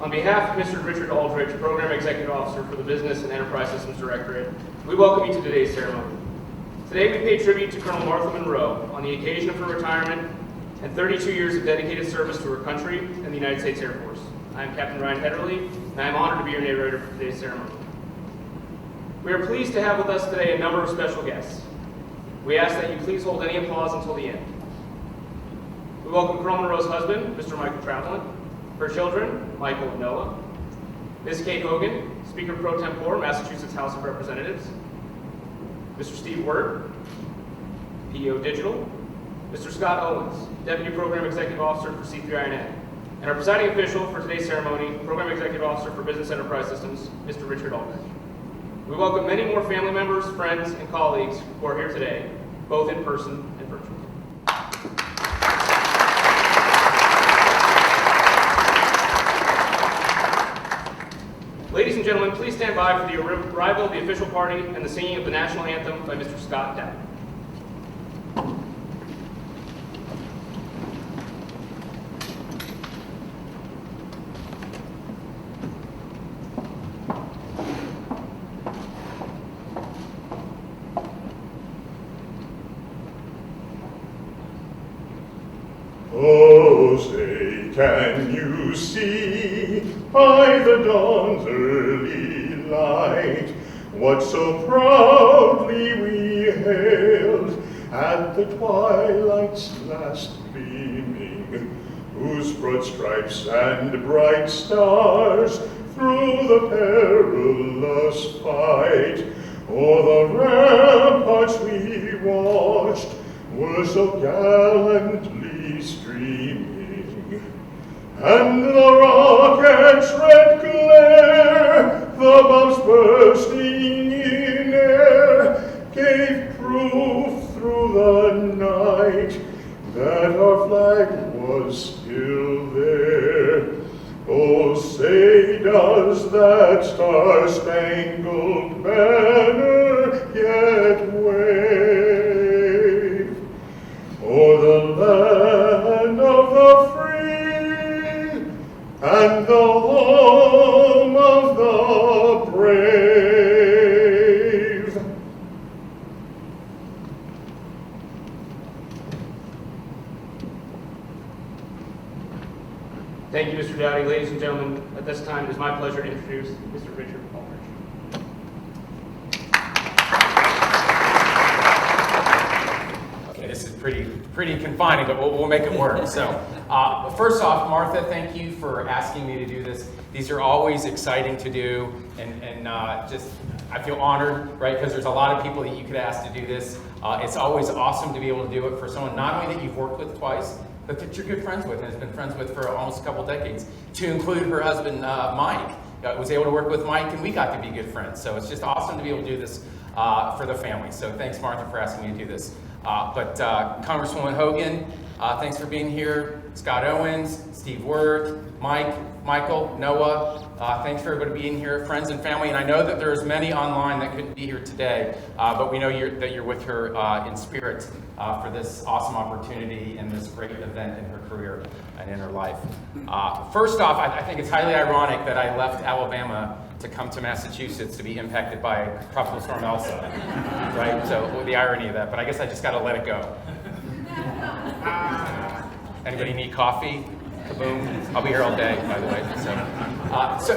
On behalf of Mr. Richard Aldrich, Program Executive Officer for the Business and Enterprise Systems Directorate, we welcome you to today's ceremony. Today we pay tribute to Colonel Martha Monroe on the occasion of her retirement and 32 years of dedicated service to her country and the United States Air Force. I am Captain Ryan Hederle, and I am honored to be your narrator for today's ceremony. We are pleased to have with us today a number of special guests. We ask that you please hold any applause until the end. We welcome Colonel Monroe's husband, Mr. Michael Travelin, her children, Michael and Noah, Ms. Kate Hogan, Speaker Pro Tempore, Massachusetts House of Representatives, Mr. Steve Wirt, PEO Digital, Mr. Scott Owens, Deputy Program Executive Officer for C3INA, and our presiding official for today's ceremony, Program Executive Officer for Business Enterprise Systems, Mr. Richard Aldrich. We welcome many more family members, friends, and colleagues who are here today, both in person and virtually. Ladies and gentlemen, please stand by for the arrival of the official party and the singing of the national anthem by Mr. Scott Dowd. Oh, say, can you see by the dawn's early light what so proudly we hailed at the twilight's last gleaming, whose broad stripes and bright stars through the perilous fight o'er the ramparts we watched were so gallantly streaming, and the rocket's red glare, the bombs bursting in air, gave proof through the night that our flag was still there. Oh, say, does that star-spangled banner yet wave o'er the land of the free and the home of the brave? Thank you, Mr. Dowdy. Ladies and gentlemen, at this time it is my pleasure to introduce Mr. Richard Aldrich. This is pretty confining, but we'll make it work. So, first off, Martha, thank you for asking me to do this. These are always exciting to do, and just I feel honored, right? Because there's a lot of people that you could ask to do this. It's always awesome to be able to do it for someone not only that you've worked with twice, but that you're good friends with and has been friends with for almost a couple decades. To include her husband, Mike, was able to work with Mike, and we got to be good friends. So it's just awesome to be able to do this for the family. So thanks, Martha, for asking me to do this. But Congresswoman Hogan, thanks for being here. Scott Owens, Steve Wirt, Michael, Noah, thanks for everybody being here, friends and family. And I know that there's many online that couldn't be here today, but we know that you're with her in spirit for this awesome opportunity and this great event in her career and in her life. First off, I think it's highly ironic that I left Alabama to come to Massachusetts to be impacted by Tropical Storm Elsa, right? So the irony of that, but I guess I just got to let it go. Anybody need coffee? Kaboom. I'll be here all day, by the way.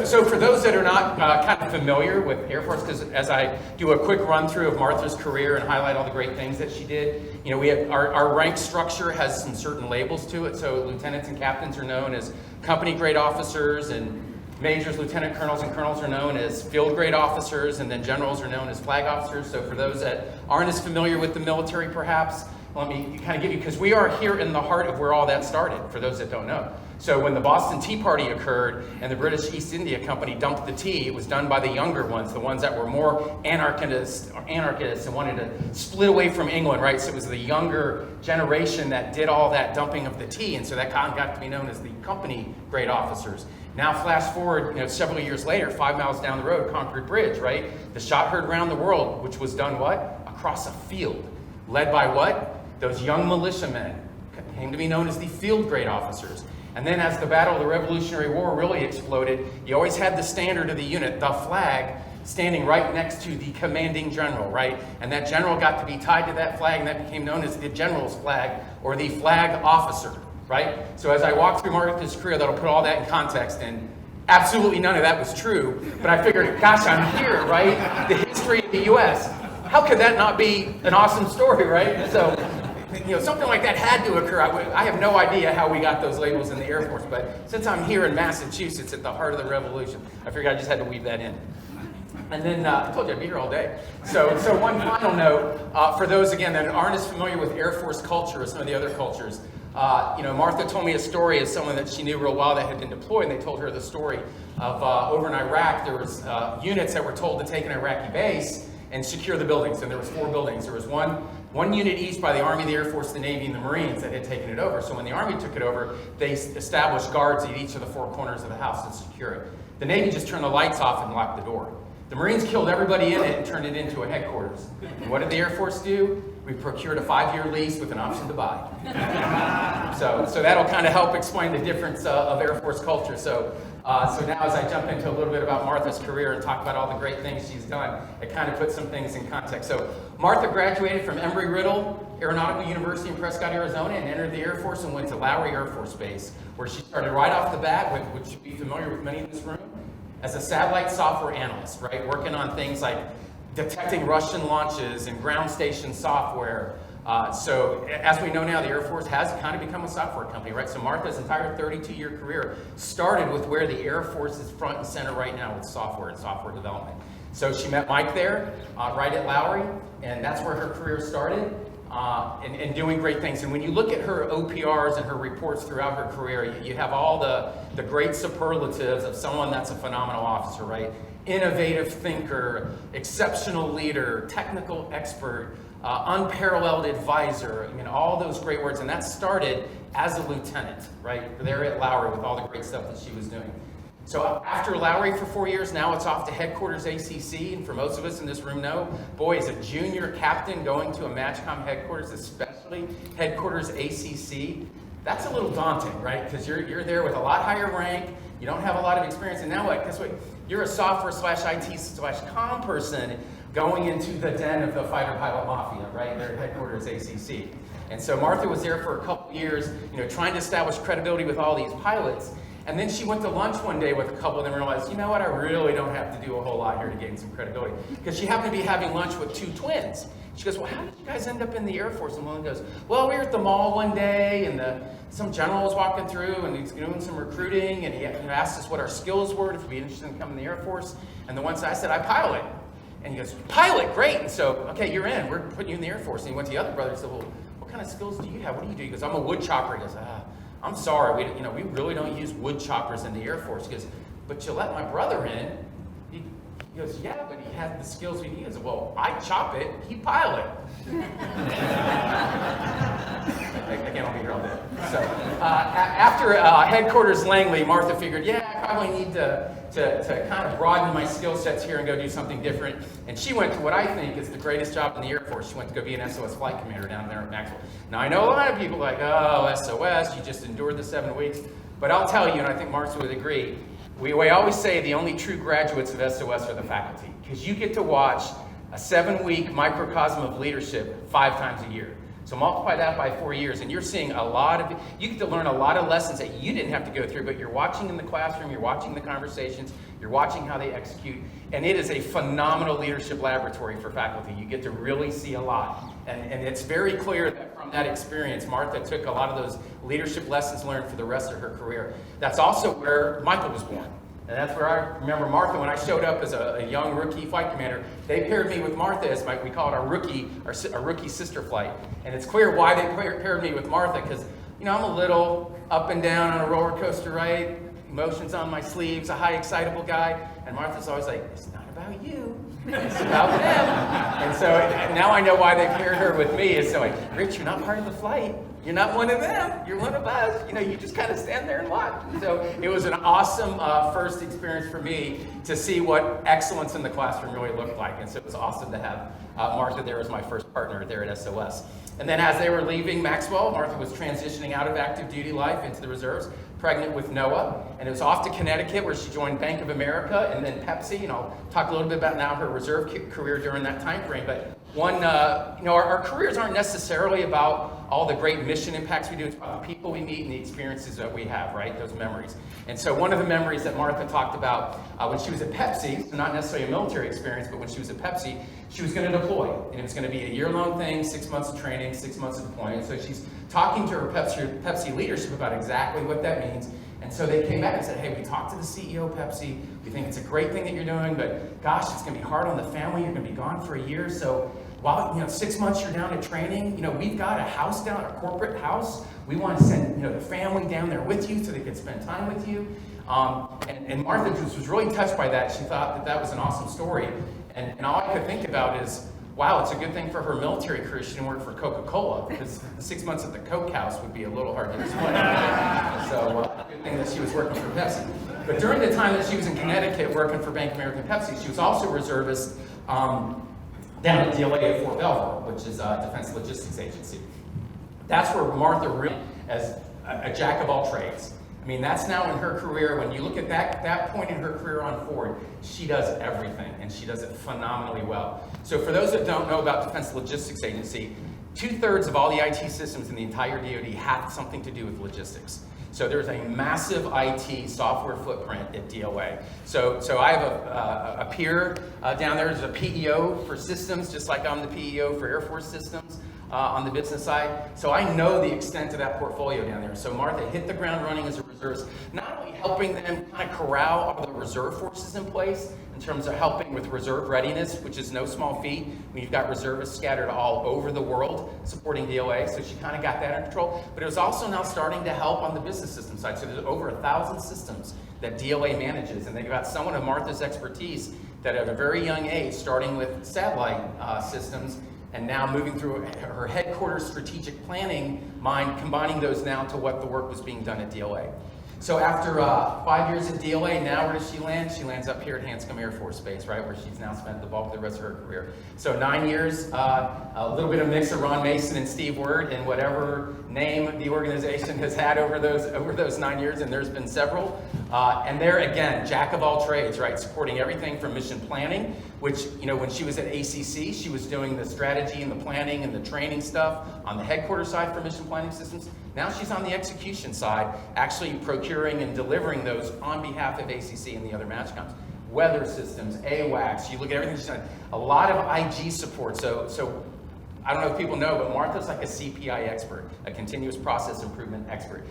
So for those that are not kind of familiar with Air Force, because as I do a quick run through of Martha's career and highlight all the great things that she did, you know, we have our rank structure has some certain labels to it. So lieutenants and captains are known as company grade officers, and majors, lieutenant colonels, and colonels are known as field grade officers, and then generals are known as flag officers. So for those that aren't as familiar with the military, perhaps, let me kind of give you, because we are here in the heart of where all that started, for those that don't know. So when the Boston Tea Party occurred and the British East India Company dumped the tea, it was done by the younger ones, the ones that were more anarchists and wanted to split away from England, right? So it was the younger generation that did all that dumping of the tea, and so that got to be known as the company grade officers. Now flash forward, several years later, 5 miles down the road, Concord Bridge, right? The shot heard around the world, which was done what? Across a field, led by what? Those young militiamen, came to be known as the field grade officers. And then as the Battle of the Revolutionary War really exploded, you always had the standard of the unit, the flag, standing right next to the commanding general, right? And that general got to be tied to that flag, and that became known as the general's flag, or the flag officer, right? So as I walk through Martha's career, that'll put all that in context, and absolutely none of that was true, but I figured, gosh, I'm here, right? The history of the U.S. How could that not be an awesome story, right? So, something like that had to occur. I have no idea how we got those labels in the Air Force, but since I'm here in Massachusetts at the heart of the revolution, I figured I just had to weave that in. And then I told you I'd be here all day. So one final note, for those, again, that aren't as familiar with Air Force culture as some of the other cultures, Martha told me a story of someone that she knew real well that had been deployed, and they told her the story of over in Iraq, there was units that were told to take an Iraqi base and secure the buildings, and there was 4 buildings. There was one unit each by the Army, the Air Force, the Navy, and the Marines that had taken it over. So when the Army took it over, they established guards at each of the 4 corners of the house to secure it. The Navy just turned the lights off and locked the door. The Marines killed everybody in it and turned it into a headquarters. And what did the Air Force do? We procured a 5-year lease with an option to buy. So that'll kind of help explain the difference of Air Force culture. So now as I jump into a little bit about Martha's career and talk about all the great things she's done, it kind of puts some things in context. So Martha graduated from Embry-Riddle Aeronautical University in Prescott, Arizona, and entered the Air Force and went to Lowry Air Force Base, where she started right off the bat, which should be familiar with many in this room, as a satellite software analyst, right? Working on things like detecting Russian launches and ground station software. So as we know now, the Air Force has kind of become a software company, right? So Martha's entire 32-year career started with where the Air Force is front and center right now with software and software development. So she met Mike there, right at Lowry, and that's where her career started. And doing great things. And when you look at her OPRs and her reports throughout her career, you have all the great superlatives of someone that's a phenomenal officer, right? Innovative thinker, exceptional leader, technical expert, unparalleled advisor. I mean, all those great words. And that started as a lieutenant, right? There at Lowry with all the great stuff that she was doing. So after Lowry for 4 years, now it's off to headquarters ACC, and for most of us in this room know, boy, as a junior captain going to a MAJCOM headquarters, especially headquarters ACC, that's a little daunting, right? Because you're there with a lot higher rank, you don't have a lot of experience, and now what? Guess what? You're a software/IT/comm person going into the den of the fighter pilot mafia, right? They're at headquarters ACC. And so Martha was there for a couple years, trying to establish credibility with all these pilots. And then she went to lunch one day with a couple of them and realized, you know what, I really don't have to do a whole lot here to gain some credibility. Because she happened to be having lunch with 2 twins. She goes, well, how did you guys end up in the Air Force? And one goes, well, we were at the mall one day, and some general was walking through, and he's doing some recruiting, and he asked us what our skills were, if we'd be interested in coming to the Air Force. And the one side, I said, I pilot. And he goes, pilot, great. And so, okay, you're in. We're putting you in the Air Force. And he went to the other brother and said, well, what kind of skills do you have? What do you do? He goes, I'm a wood chopper. He goes, I'm sorry, we really don't use wood choppers in the Air Force. He goes, but you let my brother in. He goes, yeah, but he has the skills we need. He goes, well, I chop it, he pilot. Again, I'll be here all day. So after headquarters Langley, Martha figured, yeah, I probably need to kind of broaden my skill sets here and go do something different. And she went to what I think is the greatest job in the Air Force. She went to go be an SOS flight commander down there at Maxwell. Now, I know a lot of people are like, oh, SOS, you just endured the 7 weeks. But I'll tell you, and I think Martha would agree, we always say the only true graduates of SOS are the faculty, because you get to watch a 7-week microcosm of leadership 5 times a year. So multiply that by 4 years, and you're seeing you get to learn a lot of lessons that you didn't have to go through, but you're watching in the classroom, you're watching the conversations, you're watching how they execute, and it is a phenomenal leadership laboratory for faculty. You get to really see a lot. And it's very clear that from that experience, Martha took a lot of those leadership lessons learned for the rest of her career. That's also where Michael was born. And that's where I remember Martha, when I showed up as a young rookie flight commander, they paired me with Martha as we call it our rookie sister flight. And it's clear why they paired me with Martha, because I'm a little up and down on a roller coaster, right? Emotions on my sleeves, a high excitable guy. And Martha's always like, it's not about you, it's about them. And so now I know why they paired her with me. It's so like, Rich, you're not part of the flight. You're not one of them. You're one of us. You just kind of stand there and watch. So it was an awesome first experience for me to see what excellence in the classroom really looked like. And so it was awesome to have Martha there as my first partner there at SOS. And then as they were leaving Maxwell, Martha was transitioning out of active duty life into the reserves, pregnant with Noah, and it was off to Connecticut where she joined Bank of America and then Pepsi, and I'll talk a little bit about now her reserve career during that time frame. But our careers aren't necessarily about all the great mission impacts we do. It's about the people we meet and the experiences that we have, right? Those memories. And so one of the memories that Martha talked about when she was at Pepsi, so not necessarily a military experience, but when she was at Pepsi, she was going to deploy. And it was going to be a year-long thing, 6 months of training, 6 months of deployment. So she's talking to her Pepsi leadership about exactly what that means. And so they came back and said, hey, we talked to the CEO of Pepsi. We think it's a great thing that you're doing, but gosh, it's going to be hard on the family. You're going to be gone for a year. So while 6 months you're down at training, we've got a house down, a corporate house. We want to send the family down there with you so they could spend time with you. And Martha just was really touched by that. She thought that was an awesome story. And all I could think about is, wow, it's a good thing for her military career she didn't work for Coca-Cola, because the 6 months at the Coke house would be a little hard to explain. So good thing that she was working for Pepsi. But during the time that she was in Connecticut working for Bank of America and Pepsi, she was also a reservist down at DLA at Fort Belvoir, which is a Defense Logistics Agency. That's where Martha really, as a jack of all trades. I mean, that's now in her career. When you look at that point in her career on Ford, she does everything, and she does it phenomenally well. So for those that don't know about Defense Logistics Agency, 2/3 of all the IT systems in the entire DoD have something to do with logistics. So there's a massive IT software footprint at DLA. So I have a peer down there who's a PEO for systems, just like I'm the PEO for Air Force systems. On the business side. So I know the extent of that portfolio down there. So Martha hit the ground running as a reservist, not only helping them kind of corral all the reserve forces in place in terms of helping with reserve readiness, which is no small feat when you've got reservists scattered all over the world supporting DOA. So she kind of got that under control. But it was also now starting to help on the business system side. So there's over 1,000 systems that DOA manages, and they got someone of Martha's expertise that at a very young age, starting with satellite systems, and now moving through her headquarters strategic planning mind, combining those now to what the work was being done at DLA. So after 5 years at DLA, now where does she land? She lands up here at Hanscom Air Force Base, right, where she's now spent the bulk of the rest of her career. So 9 years, a little bit of mix of Ron Mason and Steve Word, and whatever name the organization has had over those 9 years, and there's been several. And there again, jack of all trades, right, supporting everything from mission planning, which, when she was at ACC, she was doing the strategy and the planning and the training stuff on the headquarters side for mission planning systems. Now she's on the execution side, actually procuring and delivering those on behalf of ACC and the other MATCHCOMs. Weather systems, AWACS, you look at everything she's done. A lot of IG support. So I don't know if people know, but Martha's like a CPI expert, a continuous process improvement expert.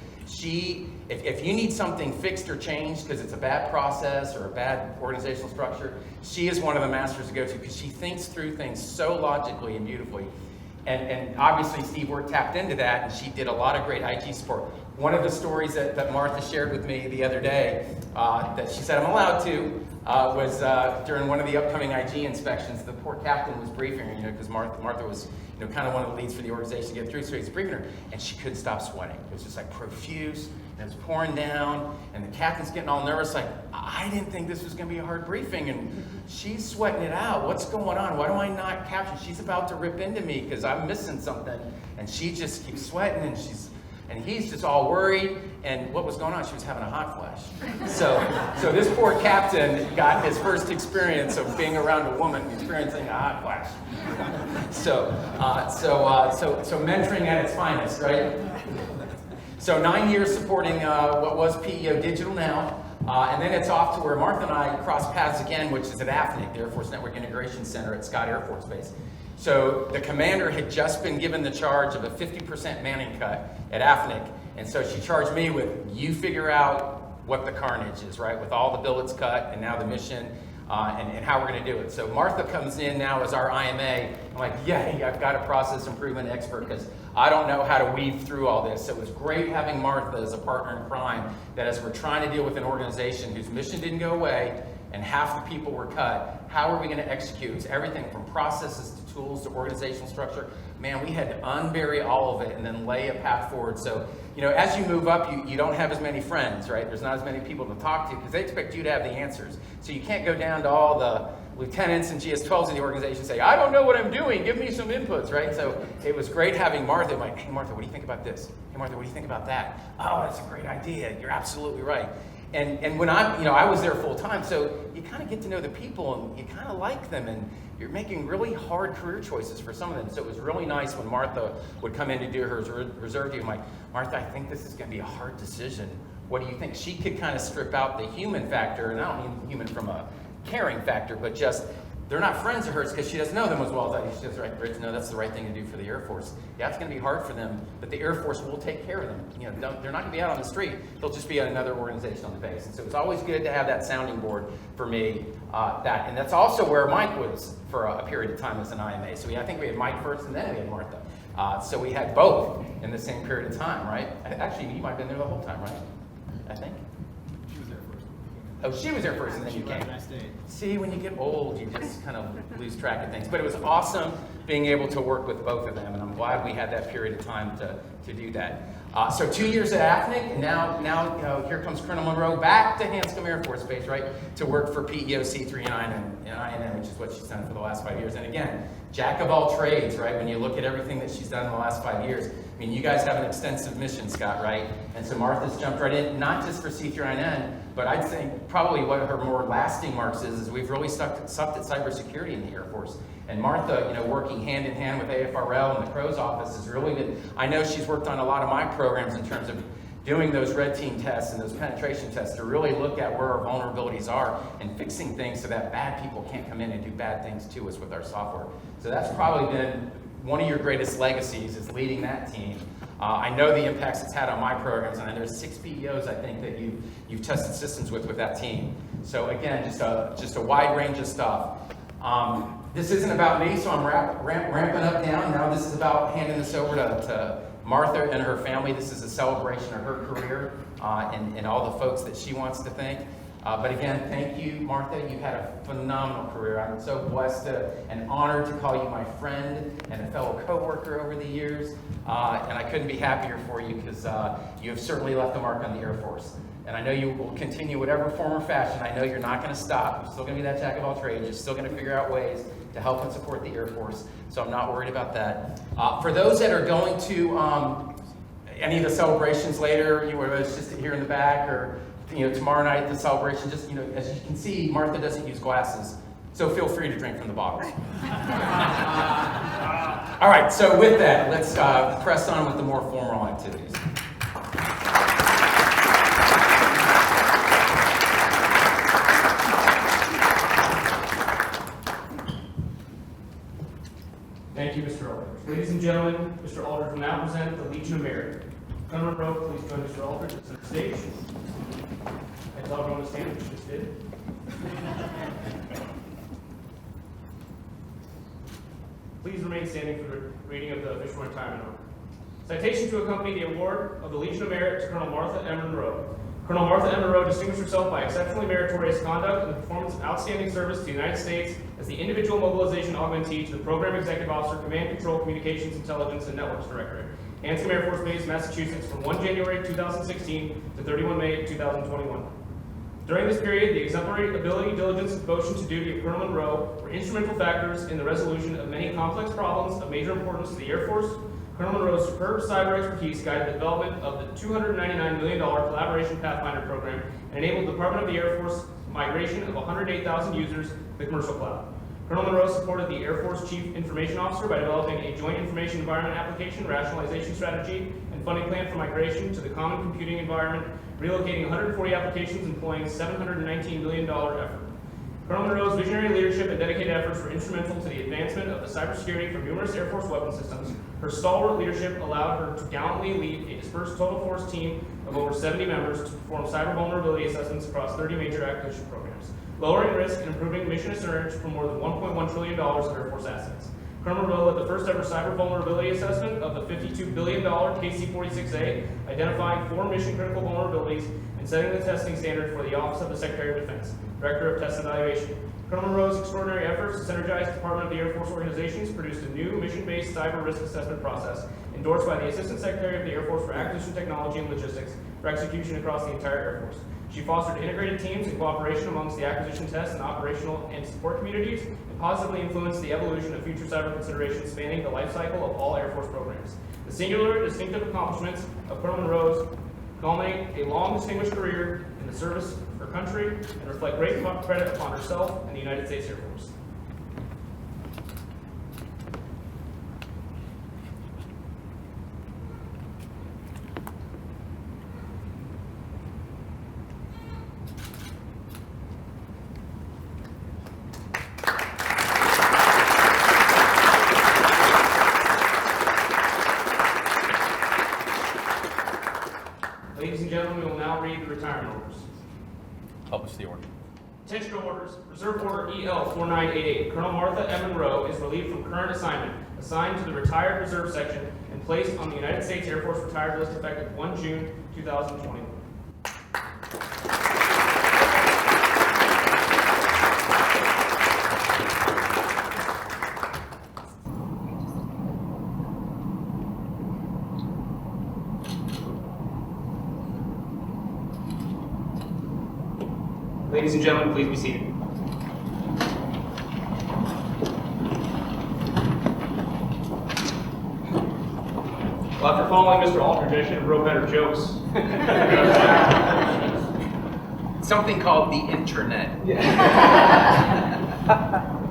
If you need something fixed or changed because it's a bad process or a bad organizational structure, she is one of the masters to go to because she thinks through things so logically and beautifully. And obviously Steve Work tapped into that, and she did a lot of great IT support. One of the stories that Martha shared with me the other day that she said I'm allowed to was during one of the upcoming IG inspections. The poor captain was briefing her, because Martha was kind of one of the leads for the organization to get through, so he's briefing her, and she couldn't stop sweating. It was just like profuse, and it was pouring down, and the captain's getting all nervous, like, I didn't think this was going to be a hard briefing, and she's sweating it out. What's going on? Why do I not capture? She's about to rip into me because I'm missing something, and she just keeps sweating, and he's just all worried. And what was going on? She was having a hot flash. So this poor captain got his first experience of being around a woman experiencing a hot flash. So mentoring at its finest, right? So 9 years supporting what was PEO Digital now, and then it's off to where Martha and I cross paths again, which is at AFNIC, the Air Force Network Integration Center at Scott Air Force Base. So the commander had just been given the charge of a 50% manning cut at AFNIC, and so she charged me with, you figure out what the carnage is, right, with all the billets cut and now the mission and how we're going to do it. So Martha comes in now as our IMA. I'm like, yay, I've got a process improvement expert because I don't know how to weave through all this. So it was great having Martha as a partner in crime, that as we're trying to deal with an organization whose mission didn't go away and half the people were cut, how are we going to execute? It's everything from processes to tools to organizational structure. Man, we had to unbury all of it and then lay a path forward. So, as you move up, you don't have as many friends, right? There's not as many people to talk to because they expect you to have the answers. So you can't go down to all lieutenants and GS-12s in the organization say, I don't know what I'm doing, give me some inputs, right? So it was great having Martha, like, hey Martha, what do you think about this? Hey Martha, what do you think about that? Oh, that's a great idea, you're absolutely right. And when I was there full time, so you kind of get to know the people and you kind of like them, and you're making really hard career choices for some of them. So it was really nice when Martha would come in to do her reserve duty. I'm like, Martha, I think this is going to be a hard decision. What do you think? She could kind of strip out the human factor, and I don't mean human from a caring factor, but just they're not friends of hers because she doesn't know them as well as I do. She goes, right, Rich, no, that's the right thing to do for the Air Force. Yeah, it's going to be hard for them, but the Air Force will take care of them. They're not going to be out on the street. They'll just be at another organization on the base. And so it's always good to have that sounding board for me. And that's also where Mike was for a period of time as an IMA. So I think we had Mike first, and then we had Martha. So we had both in the same period of time, right? Actually, you might have been there the whole time, right? I think. She was there first. Oh, she was there first, and then you came. I stayed. See, when you get old, you just kind of lose track of things. But it was awesome being able to work with both of them, and I'm glad we had that period of time to do that. So 2 years at AFNIC, and now here comes Colonel Monroe back to Hanscom Air Force Base, right, to work for PEO C3 and INM, which is what she's done for the last 5 years. And again, jack of all trades, right? When you look at everything that she's done in the last 5 years, I mean, you guys have an extensive mission, Scott, right? And so Martha's jumped right in, not just for C3IN, but I'd say probably what her more lasting marks is we've really sucked at cybersecurity in the Air Force. And Martha, working hand in hand with AFRL and the Crow's office has really been, I know she's worked on a lot of my programs in terms of doing those red team tests and those penetration tests to really look at where our vulnerabilities are and fixing things so that bad people can't come in and do bad things to us with our software. So that's probably been one of your greatest legacies, is leading that team. I know the impacts it's had on my programs, and there's 6 PEOs I think that you've tested systems with that team. So again, just a wide range of stuff. This isn't about me, so I'm ramping up down. Now this is about handing this over to Martha and her family. This is a celebration of her career and all the folks that she wants to thank. But again, thank you, Martha. You've had a phenomenal career. I'm so blessed and honored to call you my friend and a fellow coworker over the years. And I couldn't be happier for you because you have certainly left a mark on the Air Force. And I know you will continue whatever form or fashion. I know you're not going to stop. You're still going to be that jack of all trades. You're still going to figure out ways to help and support the Air Force. So I'm not worried about that. For those that are going to any of the celebrations later, whether it's just here in the back or tomorrow night, the celebration, just, as you can see, Martha doesn't use glasses, so feel free to drink from the bottles. All right, so with that, let's press on with the more formal activities. Thank you, Mr. Aldridge. Ladies and gentlemen, Mr. Aldridge will now present the Legion of Merit. Colonel Monroe, please join Mr. Aldridge at the stage. I tell everyone to stand, which you just did. Please remain standing for the reading of the official retirement order. Citation to accompany the award of the Legion of Merit to Colonel Martha M. Monroe. Colonel Martha M. Monroe distinguished herself by exceptionally meritorious conduct and the performance of outstanding service to the United States as the individual mobilization augmentee to the Program Executive Officer, Command Control, Communications, Intelligence, and Networks Directorate, Hanscom Air Force Base, Massachusetts, from 1 January 2016 to 31 May 2021. During this period, the exemplary ability, diligence, and devotion to duty of Colonel Monroe were instrumental factors in the resolution of many complex problems of major importance to the Air Force. Colonel Monroe's superb cyber expertise guided the development of the $299 million Collaboration Pathfinder program and enabled the Department of the Air Force migration of 108,000 users to the commercial cloud. Colonel Monroe supported the Air Force Chief Information Officer by developing a Joint Information Environment Application Rationalization Strategy and funding plan for migration to the Common Computing Environment, relocating 140 applications, employing $719 million effort. Colonel Monroe's visionary leadership and dedicated efforts were instrumental to the advancement of the cybersecurity for numerous Air Force weapon systems. Her stalwart leadership allowed her to gallantly lead a dispersed total force team of over 70 members to perform cyber vulnerability assessments across 30 major acquisition programs, lowering risk and improving mission assurance for more than $1.1 trillion of Air Force assets. Colonel Monroe led the first ever cyber vulnerability assessment of the $52 billion KC-46A, identifying 4 mission critical vulnerabilities and setting the testing standard for the Office of the Secretary of Defense, Director of Test and Evaluation. Colonel Monroe's extraordinary efforts to synergize Department of the Air Force organizations produced a new mission-based cyber risk assessment process, endorsed by the Assistant Secretary of the Air Force for Acquisition Technology and Logistics for execution across the entire Air Force. She fostered integrated teams and cooperation amongst the acquisition test and operational and support communities, and positively influenced the evolution of future cyber considerations spanning the life cycle of all Air Force programs. The singular distinctive accomplishments of Colonel Monroe culminate a long distinguished career in the service of her country and reflect great credit upon herself and the United States Air Force. Ladies and gentlemen, we will now read the retirement orders. Publish the order. Attention orders. Reserve Order EL 4988. Colonel Martha M. Monroe is relieved from current assignment, assigned to the Retired Reserve Section, and placed on the United States Air Force Retired List effective 1 June 2021. Ladies and gentlemen, please be seated. Well, after following Mr. Aldridge, I should have wrote better jokes. Something called the internet.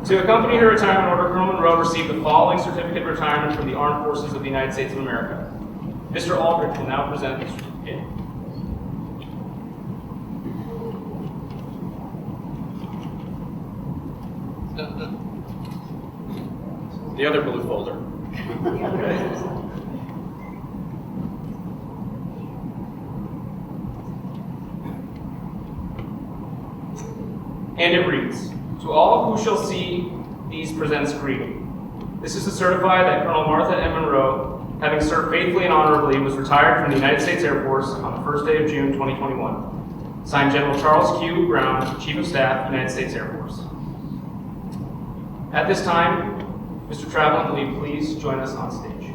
To accompany her retirement order, Colonel Monroe received the following certificate of retirement from the Armed Forces of the United States of America. Mr. Aldridge will now present the certificate. The other blue folder. And it reads, to all who shall see these presents greeting. This is to certify that Colonel Martha M. Monroe, having served faithfully and honorably, was retired from the United States Air Force on the first day of June 2021. Signed, General Charles Q. Brown, Chief of Staff, United States Air Force. At this time, Mr. Travelin, will you please join us on stage?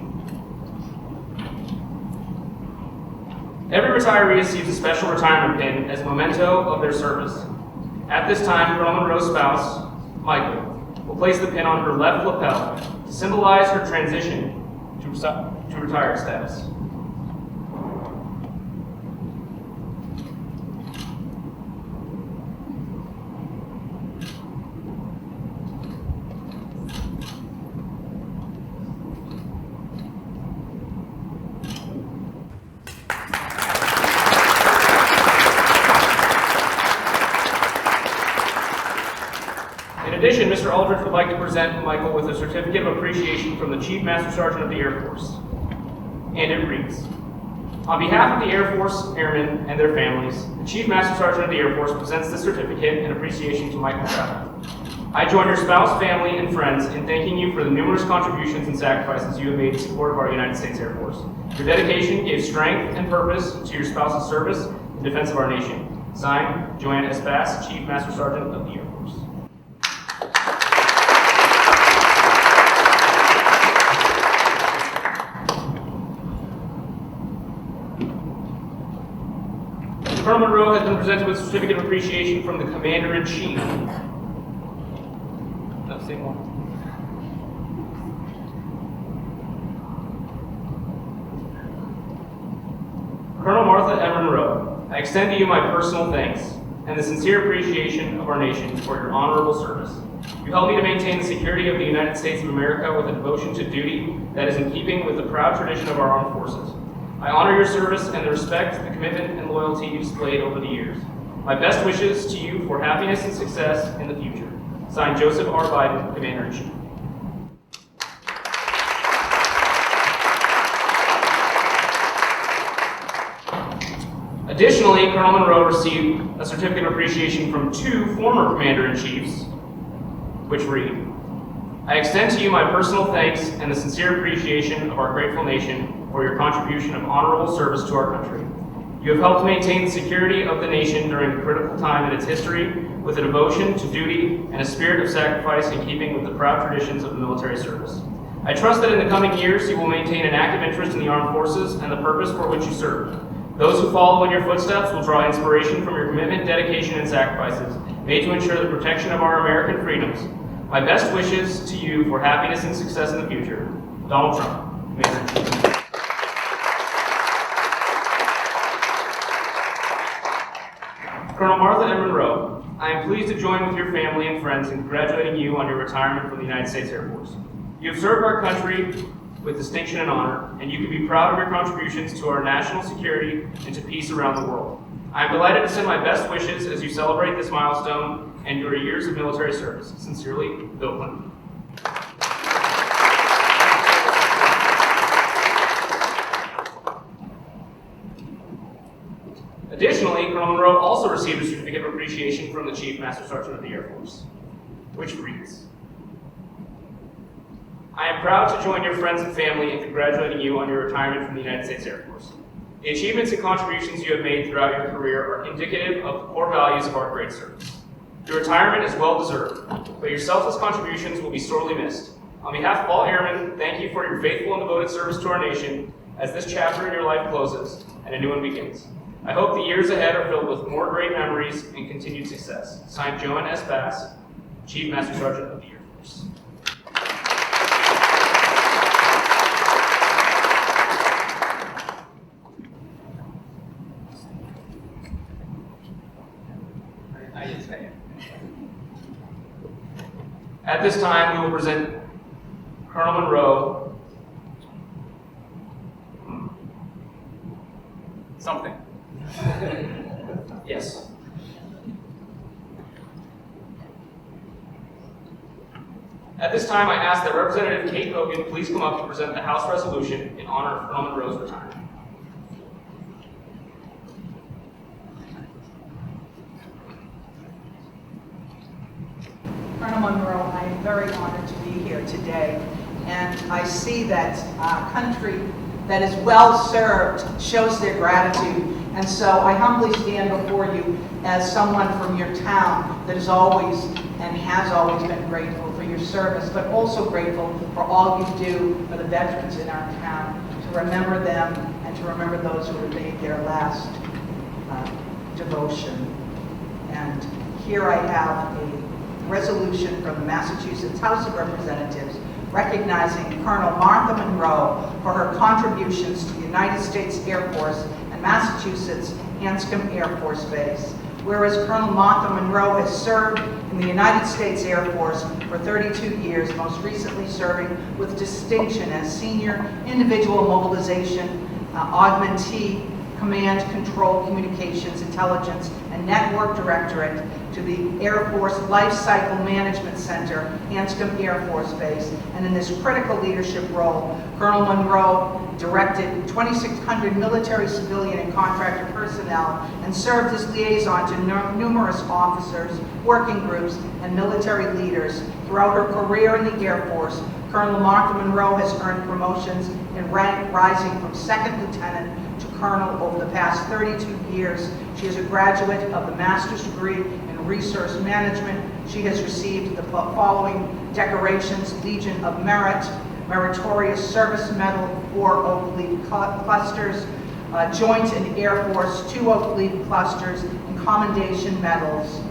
Every retiree receives a special retirement pin as a memento of their service. At this time, Colonel Monroe's spouse, Michael, will place the pin on her left lapel to symbolize her transition to retired status. In addition, Mr. Aldridge would like to present Michael with a certificate of appreciation from the Chief Master Sergeant of the Air Force. And it reads, on behalf of the Air Force Airmen and their families, the Chief Master Sergeant of the Air Force presents this certificate in appreciation to Michael Travelin. I join your spouse, family, and friends in thanking you for the numerous contributions and sacrifices you have made in support of our United States Air Force. Your dedication gave strength and purpose to your spouse's service in defense of our nation. Signed, Joanne S. Bass, Chief Master Sergeant of the Air Force. Colonel Monroe has been presented with a certificate of appreciation from the Commander-in-Chief. No, same one. Colonel Martha M. Monroe, I extend to you my personal thanks and the sincere appreciation of our nation for your honorable service. You helped me to maintain the security of the United States of America with a devotion to duty that is in keeping with the proud tradition of our armed forces. I honor your service and the respect, the commitment, and loyalty you displayed over the years. My best wishes to you for happiness and success in the future. Signed, Joseph R. Biden, Commander-in-Chief. Additionally, Colonel Monroe received a certificate of appreciation from two former Commander-in-Chiefs, which read, I extend to you my personal thanks and the sincere appreciation of our grateful nation for your contribution of honorable service to our country. You have helped maintain the security of the nation during a critical time in its history with a devotion to duty and a spirit of sacrifice in keeping with the proud traditions of the military service. I trust that in the coming years you will maintain an active interest in the armed forces and the purpose for which you serve. Those who follow in your footsteps will draw inspiration from your commitment, dedication, and sacrifices made to ensure the protection of our American freedoms. My best wishes to you for happiness and success in the future. Donald Trump, Mayor. Colonel Martha M. Monroe, I am pleased to join with your family and friends in congratulating you on your retirement from the United States Air Force. You have served our country with distinction and honor, and you can be proud of your contributions to our national security and to peace around the world. I am delighted to send my best wishes as you celebrate this milestone and your years of military service. Sincerely, Bill Clinton. Additionally, Colonel Monroe also received a certificate of appreciation from the Chief Master Sergeant of the Air Force, which reads, I am proud to join your friends and family in congratulating you on your retirement from the United States Air Force. The achievements and contributions you have made throughout your career are indicative of the core values of our great service. Your retirement is well deserved, but your selfless contributions will be sorely missed. On behalf of all airmen, thank you for your faithful and devoted service to our nation as this chapter in your life closes and a new one begins. I hope the years ahead are filled with more great memories and continued success. Signed, Joan S. Bass, Chief Master Sergeant of the Air Force. I didn't say it. At this time, we will present Colonel Monroe something. Yes. At this time, I ask that Representative Kate Hogan please come up to present the House resolution in honor of Colonel Monroe's retirement. Colonel Monroe, I am very honored to be here today, and I see that a country that is well served shows their gratitude. And so I humbly stand before you as someone from your town that is always and has always been grateful for your service, but also grateful for all you do for the veterans in our town, to remember them and to remember those who have made their last devotion. And here I have a resolution from the Massachusetts House of Representatives recognizing Colonel Martha Monroe for her contributions to the United States Air Force and Massachusetts Hanscom Air Force Base. Whereas Colonel Martha Monroe has served in the United States Air Force for 32 years, most recently serving with distinction as Senior Individual Mobilization Augmentee Command, Control, Communications, Intelligence, and Network Directorate to the Air Force Life Cycle Management Center, Hanscom Air Force Base. And in this critical leadership role, Colonel Monroe directed 2,600 military, civilian, and contractor personnel and served as liaison to numerous officers, working groups, and military leaders. Throughout her career in the Air Force, Colonel Martha Monroe has earned promotions in rank, rising from second lieutenant to colonel over the past 32 years. She is a graduate of the master's degree in resource management. She has received the following decorations: Legion of Merit, Meritorious Service Medal, 4 Oak Leaf Clusters, Joint and Air Force 2 Oak Leaf Clusters, and Commendation Medals.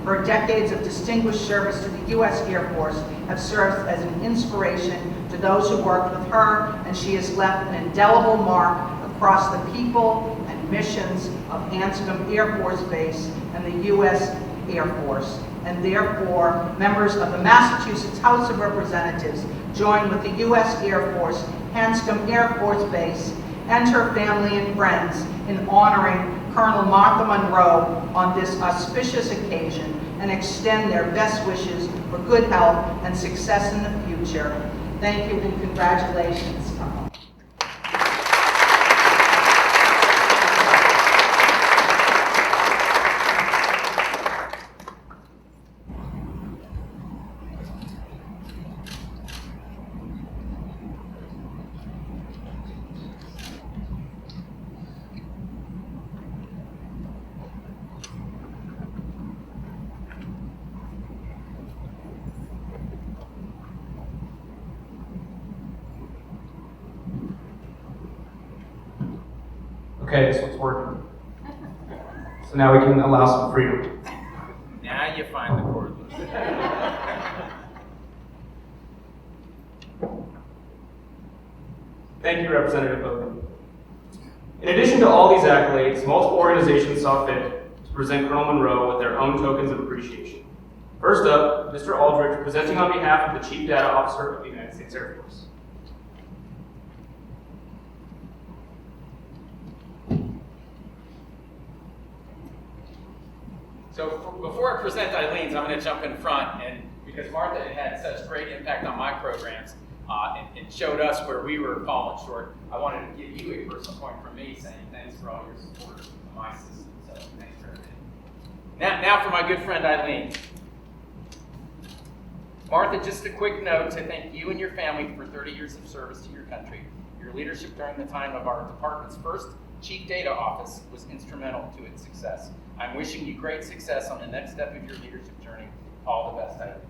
Her decades of distinguished service to the U.S. Air Force have served as an inspiration to those who worked with her, and she has left an indelible mark across the people and missions of Hanscom Air Force Base and the U.S. Air Force. And therefore, members of the Massachusetts House of Representatives join with the U.S. Air Force, Hanscom Air Force Base, and her family and friends in honoring Colonel Martha Monroe on this auspicious occasion and extend their best wishes for good health and success in the future. Thank you and congratulations, Colonel. Okay, this one's working. So now we can allow some freedom. Now you find the cordless. Thank you, Representative Bowden. In addition to all these accolades, multiple organizations saw fit to present Colonel Monroe with their own tokens of appreciation. First up, Mr. Aldridge, presenting on behalf of the Chief Data Officer of the United States Air Force. So before I present Eileen's, I'm going to jump in front, and because Martha had such great impact on my programs and showed us where we were falling short, I wanted to give you a personal point from me saying thanks for all your support of my system. So thanks for everything. Now for my good friend Eileen. Martha, just a quick note to thank you and your family for 30 years of service to your country. Your leadership during the time of our department's first Chief Data Office was instrumental to its success. I'm wishing you great success on the next step of your leadership journey. All the best, Eileen.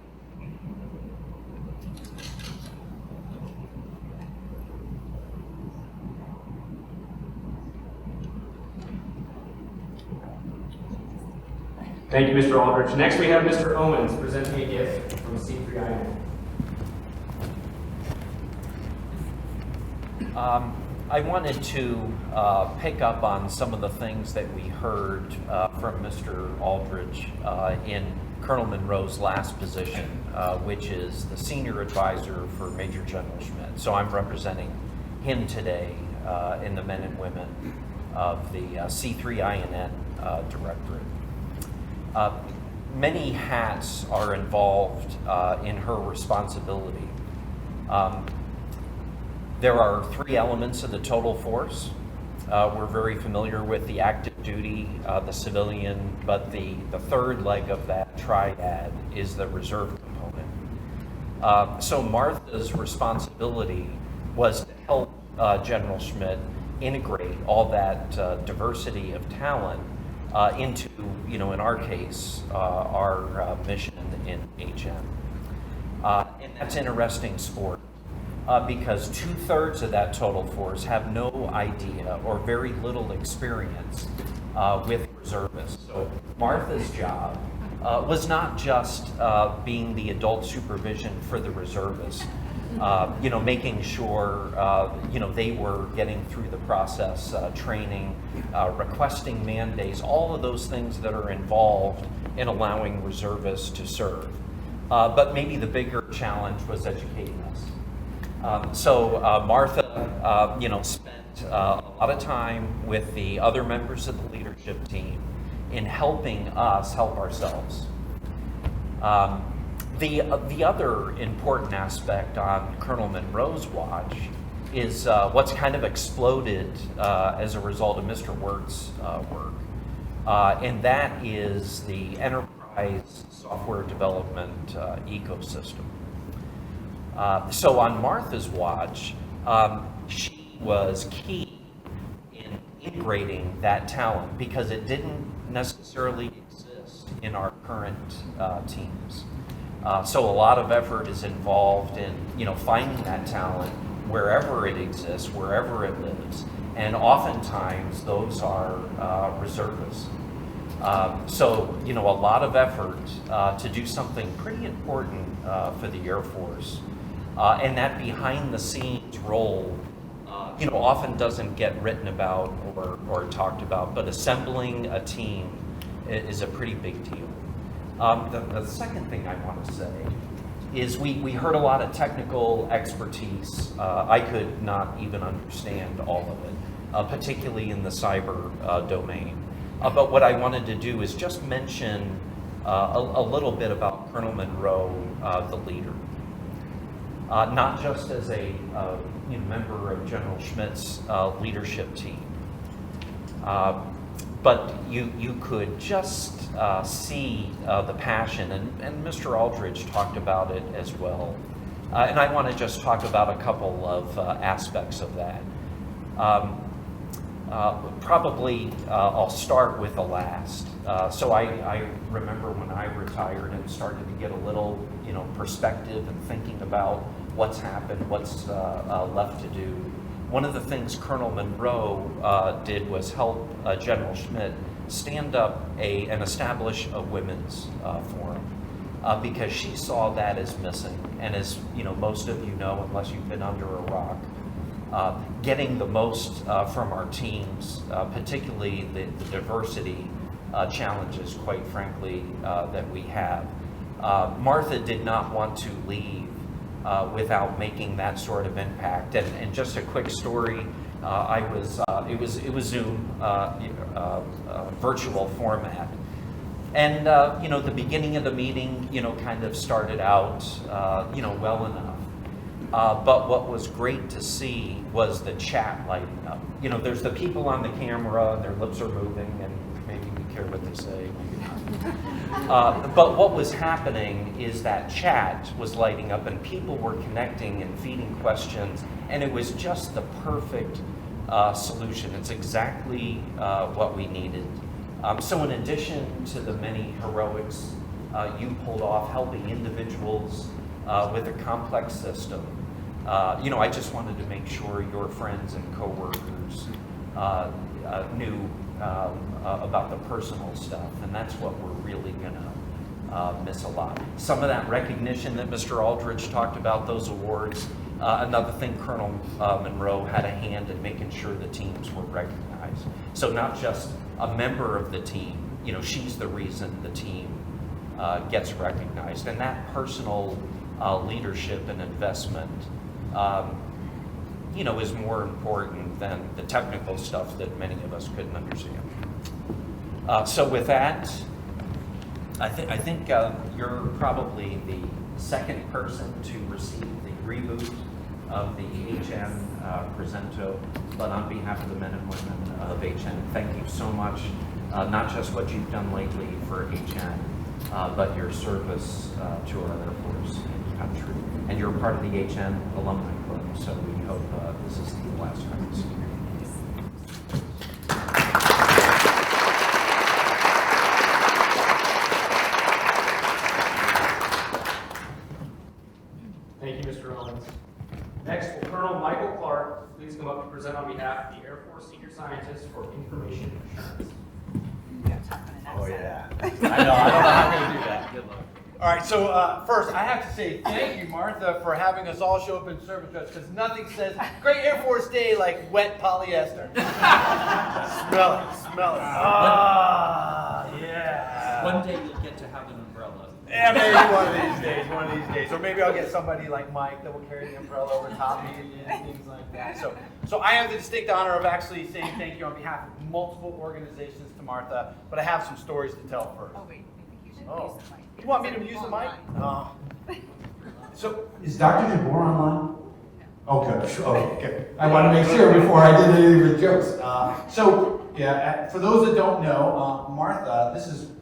Thank you, Mr. Aldridge. Next, we have Mr. Owens presenting a gift from C3IN. I wanted to pick up on some of the things that we heard from Mr. Aldridge in Colonel Monroe's last position, which is the Senior Advisor for Major General Schmidt. So I'm representing him today in the men and women of the C3INN Directorate. Many hats are involved in her responsibility. There are 3 elements of the total force. We're very familiar with the active duty, the civilian, but the third leg of that triad is the reserve component. So Martha's responsibility was to help General Schmidt integrate all that diversity of talent into, in our case, our mission in HM. And that's interesting sport. Because 2/3 of that total force have no idea or very little experience with reservists. So Martha's job was not just being the adult supervision for the reservists, making sure, they were getting through the process, training, requesting mandates, all of those things that are involved in allowing reservists to serve. But maybe the bigger challenge was educating us. So Martha, spent a lot of time with the other members of the leadership team in helping us help ourselves. The other important aspect on Colonel Monroe's watch is what's kind of exploded as a result of Mr. Wirt's work, and that is the enterprise software development ecosystem. So on Martha's watch, she was key in integrating that talent because it didn't necessarily exist in our current teams. So a lot of effort is involved in, finding that talent wherever it exists, wherever it lives, and oftentimes those are reservists. So, a lot of effort to do something pretty important for the Air Force. And that behind-the-scenes role, often doesn't get written about or talked about, but assembling a team is a pretty big deal. The second thing I want to say is we heard a lot of technical expertise. I could not even understand all of it, particularly in the cyber domain. But what I wanted to do is just mention a little bit about Colonel Monroe, the leader. Not just as a member of General Schmidt's leadership team, but you could just see the passion, and Mr. Aldridge talked about it as well. And I want to just talk about a couple of aspects of that. Probably I'll start with the last. So I remember when I retired and started to get a little, perspective and thinking about what's happened, what's left to do. one of the things Colonel Monroe did was help General Schmidt stand up and establish a women's forum because she saw that as missing. And as most of you know, unless you've been under a rock, getting the most from our teams, particularly the diversity challenges, quite frankly, that we have. Martha did not want to leave without making that sort of impact. And just a quick story, it was Zoom, virtual format. And, the beginning of the meeting, kind of started out, well enough. But what was great to see was the chat lighting up. There's the people on the camera, and their lips are moving, and maybe we care what they say, maybe not. But what was happening is that chat was lighting up, and people were connecting and feeding questions, and it was just the perfect solution. It's exactly what we needed. So in addition to the many heroics you pulled off helping individuals with a complex system, I just wanted to make sure your friends and coworkers knew about the personal stuff, and that's what we're really gonna miss a lot. Some of that recognition that Mr. Aldridge talked about, those awards, another thing Colonel Monroe had a hand in making sure the teams were recognized. So not just a member of the team, she's the reason the team gets recognized. And that personal leadership and investment, is more important than the technical stuff that many of us couldn't understand. So with that, I think you're probably the second person to receive the reboot of the HN Presento, but on behalf of the men and women of HN, thank you so much, not just what you've done lately for HN, but your service to our Air Force and country. And you're part of the HN Alumni Club, so we hope this is the last time we see you. Thank you, Mr. Owens. Next, will Colonel Michael Clark please come up to present on behalf of the Air Force Senior Scientist for Information Assurance. Oh, yeah. I don't know how I'm going to do that. Good luck. All right, so first, I have to say thank you, Martha, for having us all show up in service dress, because nothing says Great Air Force Day like wet polyester. Smell it. Ah, yeah. One day you'll get to have an umbrella. Yeah, maybe one of these days. Or maybe I'll get somebody like Mike that will carry the umbrella over top me and things like that. So I have the distinct honor of actually saying thank you on behalf of multiple organizations to Martha, but I have some stories to tell first. Oh, wait, I think you should Oh. use the mic. You want me to use the mic? Oh. So, Is Dr. Jabor online? Oh, good. Oh, okay. I want to make sure before I did any of the jokes. For those that don't know, Martha, this is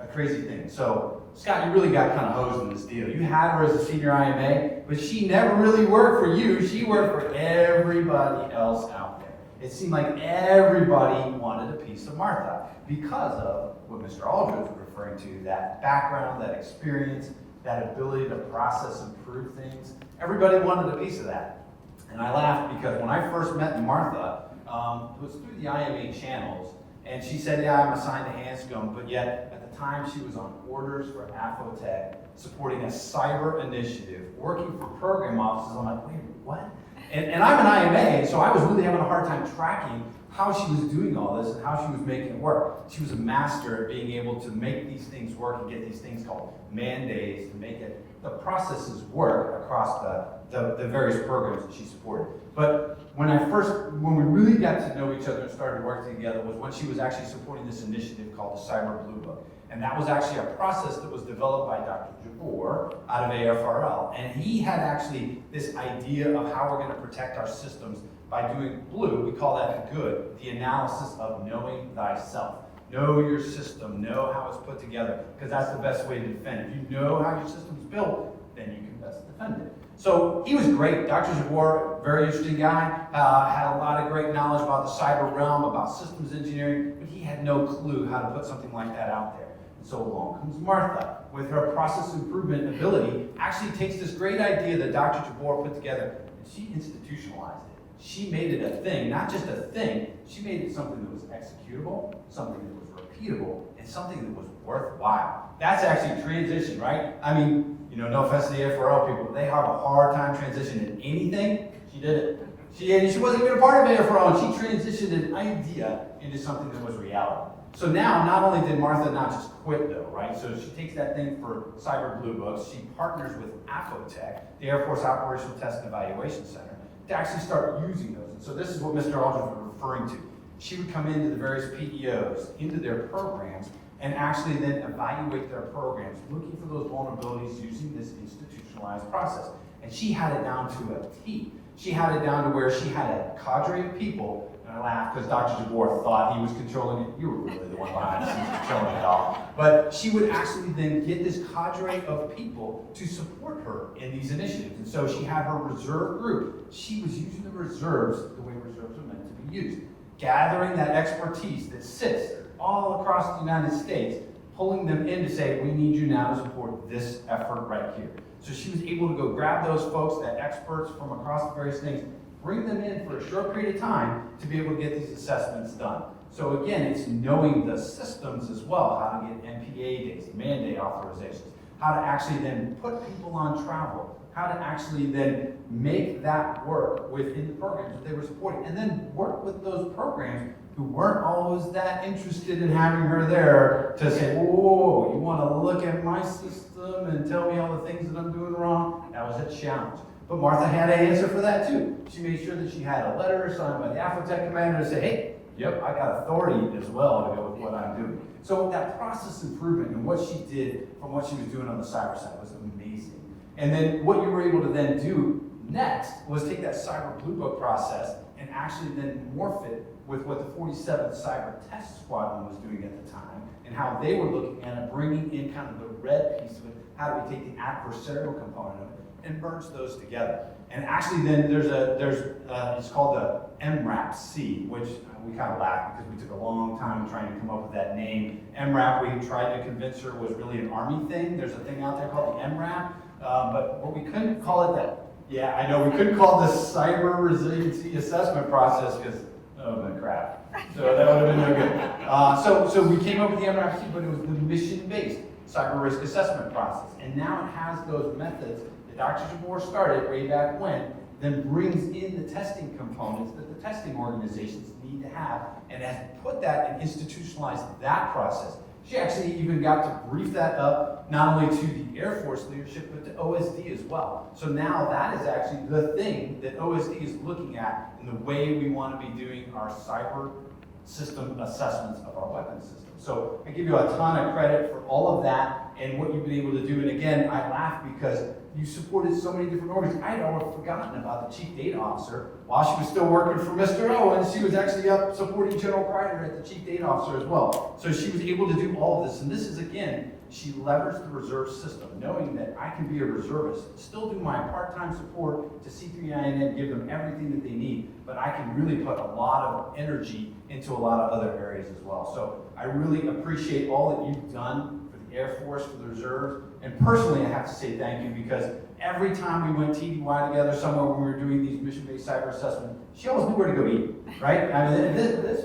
a crazy thing. So, Scott, you really got kind of hosed in this deal. You had her as a senior IMA, but she never really worked for you. She worked for everybody else out there. It seemed like everybody wanted a piece of Martha because of what Mr. Aldridge was referring to, that background, that experience, that ability to process and prove things. Everybody wanted a piece of that. And I laughed because when I first met Martha, it was through the IMA channels, and she said, yeah, I'm assigned to Hanscom, but yet at the time she was on orders for Afotech, supporting a cyber initiative, working for program offices. I'm like, wait, what? And I'm an IMA, so I was really having a hard time tracking how she was doing all this and how she was making it work. She was a master at being able to make these things work and get these things called mandates to make the processes work across the various programs that she supported. But when we really got to know each other and started working together was when she was actually supporting this initiative called the Cyber Blue Book. And that was actually a process that was developed by Dr. Jabor out of AFRL. And he had actually this idea of how we're going to protect our systems by doing blue. We call that the good, the analysis of knowing thyself. Know your system, know how it's put together, because that's the best way to defend. If you know how your system's built, then you can best defend it. So he was great. Dr. Jabor, very interesting guy, had a lot of great knowledge about the cyber realm, about systems engineering, but he had no clue how to put something like that out there. And so along comes Martha, with her process improvement ability, actually takes this great idea that Dr. Jabor put together, and she institutionalized it. she made it a thing, not just a thing, she made it something that was executable, something that was repeatable, and something that was worthwhile. That's actually transition, right? I mean, no offense to the AFRL people, they have a hard time transitioning anything. She did it. She wasn't even a part of AFRL, and she transitioned an idea into something that was reality. So now, not only did Martha not just quit though, right? So she takes that thing for Cyber Blue Books, she partners with AFOTech, the Air Force Operational Test and Evaluation Center, to actually start using those. And so this is what Mr. Aldridge was referring to. She would come into the various PEOs, into their programs, and actually then evaluate their programs, looking for those vulnerabilities using this institutionalized process. And she had it down to a T. She had it down to where she had a cadre of people, and I laughed because Dr. Jabor thought he was controlling it. You were really the one behind the scenes controlling it all. But she would actually then get this cadre of people to support her in these initiatives. And so she had her reserve group. She was using the reserves the way reserves are meant to be used. Gathering that expertise that sits all across the United States, pulling them in to say, we need you now to support this effort right here. So she was able to go grab those folks, that experts from across the various things, bring them in for a short period of time to be able to get these assessments done. So again, it's knowing the systems as well, how to get MPA days, mandate authorizations, how to actually then put people on travel, how to actually then make that work within the programs that they were supporting, and then work with those programs who weren't always that interested in having her there to say, whoa, you want to look at my system and tell me all the things that I'm doing wrong? That was a challenge. But Martha had an answer for that too. She made sure that she had a letter signed by the AFOTech commander to say, hey, yep, I got authority as well to go with what I'm doing. So that process improvement and what she did from what she was doing on the cyber side was amazing. And then what you were able to then do next was take that Cyber Blue Book process and actually then morph it with what the 47th Cyber Test Squadron was doing at the time and how they were looking at it, bringing in kind of the red piece of it, how do we take the adversarial component of it and merge those together. And actually then it's called the MRAP-C, which we kind of laughed because we took a long time trying to come up with that name. MRAP, we tried to convince her was really an Army thing. There's a thing out there called the MRAP, but what we couldn't call it that. Yeah, I know, we couldn't call this Cyber Resiliency Assessment Process because that would have been crap. So that would have been no good. So we came up with the MRAP-C, but it was the mission-based cyber risk assessment process. And now it has those methods that Dr. Jabor started way back when, then brings in the testing components that the testing organizations need to have, and has put that and institutionalized that process. She actually even got to brief that up, not only to the Air Force leadership, but to OSD as well. So now that is actually the thing that OSD is looking at in the way we want to be doing our cyber system assessments of our weapons system. So I give you a ton of credit for all of that and what you've been able to do. And again, I laugh because you supported so many different organizations. I had almost forgotten about the Chief Data Officer while she was still working for Mr. O, and she was actually up supporting General Kreider at the Chief Data Officer as well. So she was able to do all of this. And this is, again, she leveraged the reserve system, knowing that I can be a reservist, still do my part-time support to C3INN, give them everything that they need, but I can really put a lot of energy into a lot of other areas as well. So I really appreciate all that you've done for the Air Force, for the reserves, and personally I have to say thank you because every time we went TDY together somewhere when we were doing these mission-based cyber assessment, she always knew where to go eat, right? I mean, this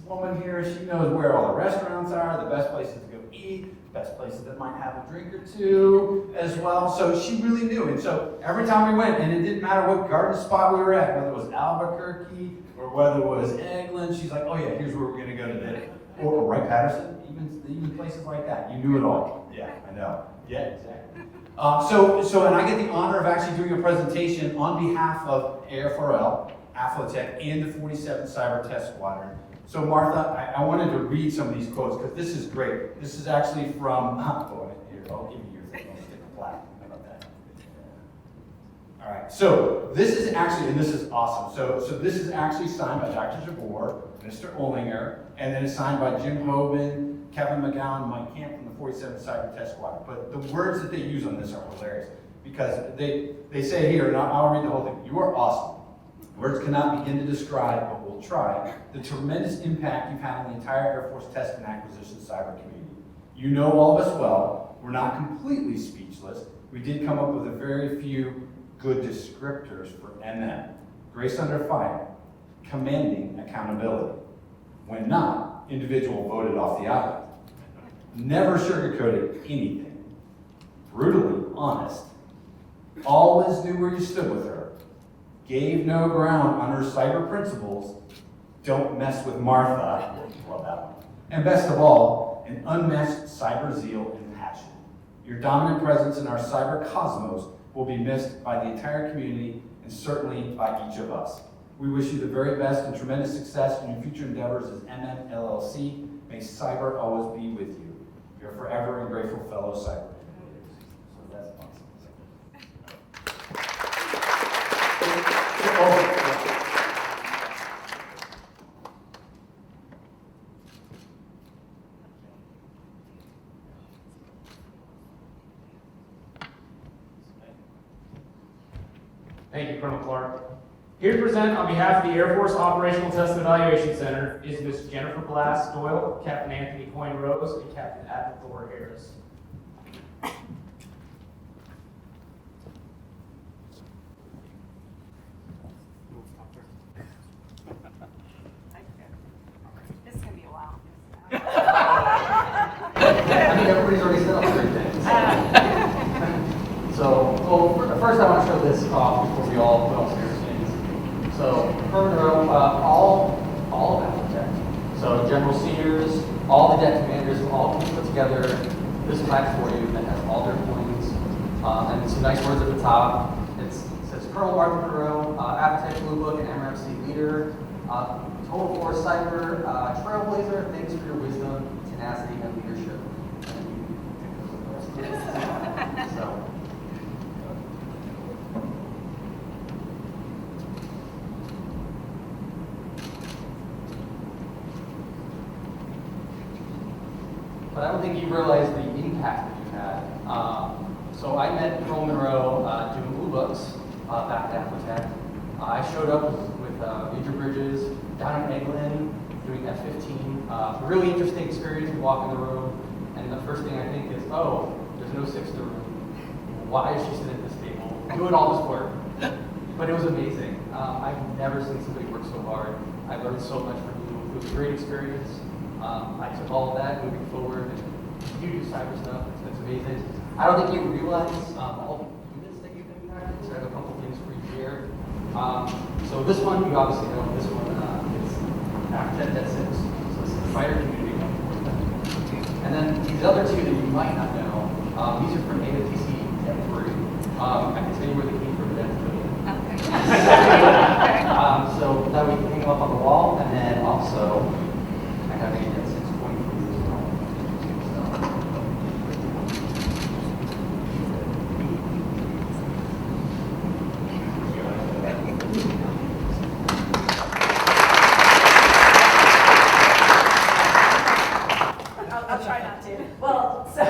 woman here, she knows where all the restaurants are, the best places to go eat, best places that might have a drink or two as well. So she really knew. And so every time we went, and it didn't matter what garden spot we were at, whether it was Albuquerque or whether it was Eglin, she's like, oh yeah, here's where we're going to go today. Or Wright Patterson, even places like that. You knew it all. Yeah, I know. Yeah, exactly. And I get the honor of actually doing a presentation on behalf of AFRL, AFOTech, and the 47th Cyber Test Squadron. So Martha, I wanted to read some of these quotes because this is great. This is actually from, here, I'll give you your thing. I'll stick a plaque. How about that? All right, so this is actually, and this is awesome. So this is actually signed by Dr. Jabor, Mr. Olinger, and then it's signed by Jim Hoban, Kevin McGowan, Mike Camp from the 47th Cyber Test Squadron. But the words that they use on this are hilarious because they say here, and I'll read the whole thing, you are awesome. Words cannot begin to describe, but we'll try, the tremendous impact you've had on the entire Air Force test and acquisition cyber community. You know all of us well. We're not completely speechless. We did come up with a very few good descriptors for MM. grace under fire, commanding accountability. When not, individual voted off the island. Never sugarcoated anything. Brutally honest. Always knew where you stood with her. Gave no ground on her cyber principles. Don't mess with Martha. Love that one. And best of all, an unmatched cyber zeal and passion. Your dominant presence in our cyber cosmos will be missed by the entire community and certainly by each of us. We wish you the very best and tremendous success in your future endeavors as MMLLC. May cyber always be with you. You're forever and grateful fellow cyber. So that's Thank you, Colonel Clark. Here to present on behalf of the Air Force Operational Test and Evaluation Center is Ms. Jennifer Glass Doyle, Captain Anthony Coyne Rose, and Captain Adam Thor Harris. This is going to be a while. I mean, everybody's already said all three things. So, well, first I want to show this off before we all say our things. So, Monroe, all of Afrotech. So, General Seniors, all the deck commanders will all put together this plaque for you that has all their points and some nice words at the top. It says Colonel Martha Monroe, Afrotech Blue Book and MRFC leader, Total Force Cyber, Trailblazer. Thanks for your wisdom, tenacity, and leadership. So. But I don't think you realize the impact that you had. So I met Colonel Monroe doing Blue Books back at Afrotech. I showed up with Major Bridges down in Eglin doing F-15. Really interesting experience. We walk in the room, and the first thing I think is, oh, there's no sixth room. Why is she sitting at this table doing all this work? But it was amazing. I've never seen somebody work so hard. I learned so much from you. It was a great experience. I took all of that moving forward, and you do cyber stuff. It's amazing. I don't think you realize all the units that you've impacted, so I have a couple things for you here. So this one, you obviously know. This one is Afrotech Det 6. So this is the fighter community one. And then these other two that you might not know, these are from AFTC Det 3. I can tell you where they came from, Det 3. So that we can hang them up on the wall, and then also I have a Det 6 point for you as well. I'll try not to. Well, so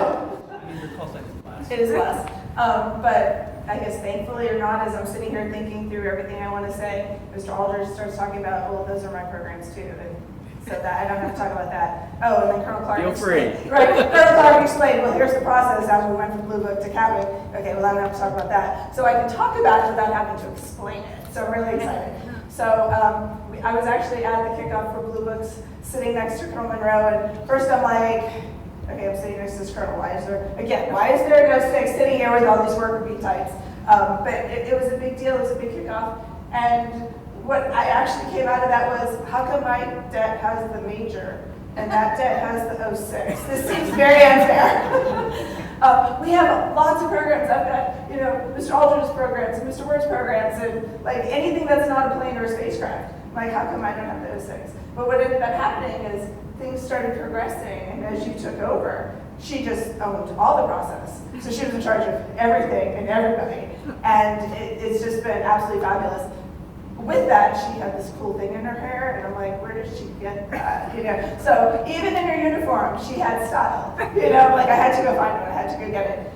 it is less. But I guess thankfully or not, as I'm sitting here thinking through everything I want to say, Mr. Aldridge starts talking about, well, those are my programs too. And so that I don't have to talk about that. Oh, and then Colonel Clark explained. Right, Colonel Clark explained, well, here's the process as we went from Blue Book to Catwick. Okay, well, I don't have to talk about that. So I can talk about it without having to explain it. So I'm really excited. So I was actually at the kickoff for Blue Books, sitting next to Colonel Monroe, and first I'm like, okay, I'm sitting next to this Colonel. Why is there no stick sitting here with all these worker bee types? But it was a big deal. It was a big kickoff. And what I actually came out of that was, how come my debt has the major and that debt has the 06? This seems very unfair. We have lots of programs. I've got, Mr. Aldridge's programs and Mr. Word's programs and like anything that's not a plane or a spacecraft. Like, how come I don't have the 06? But what ended up happening is things started progressing, and as you took over, she just owned all the process. So she was in charge of everything and everybody, and it's just been absolutely fabulous. With that, she had this cool thing in her hair, and I'm like, where did she get that? So even in her uniform, she had style. Like I had to go find it, I had to go get it.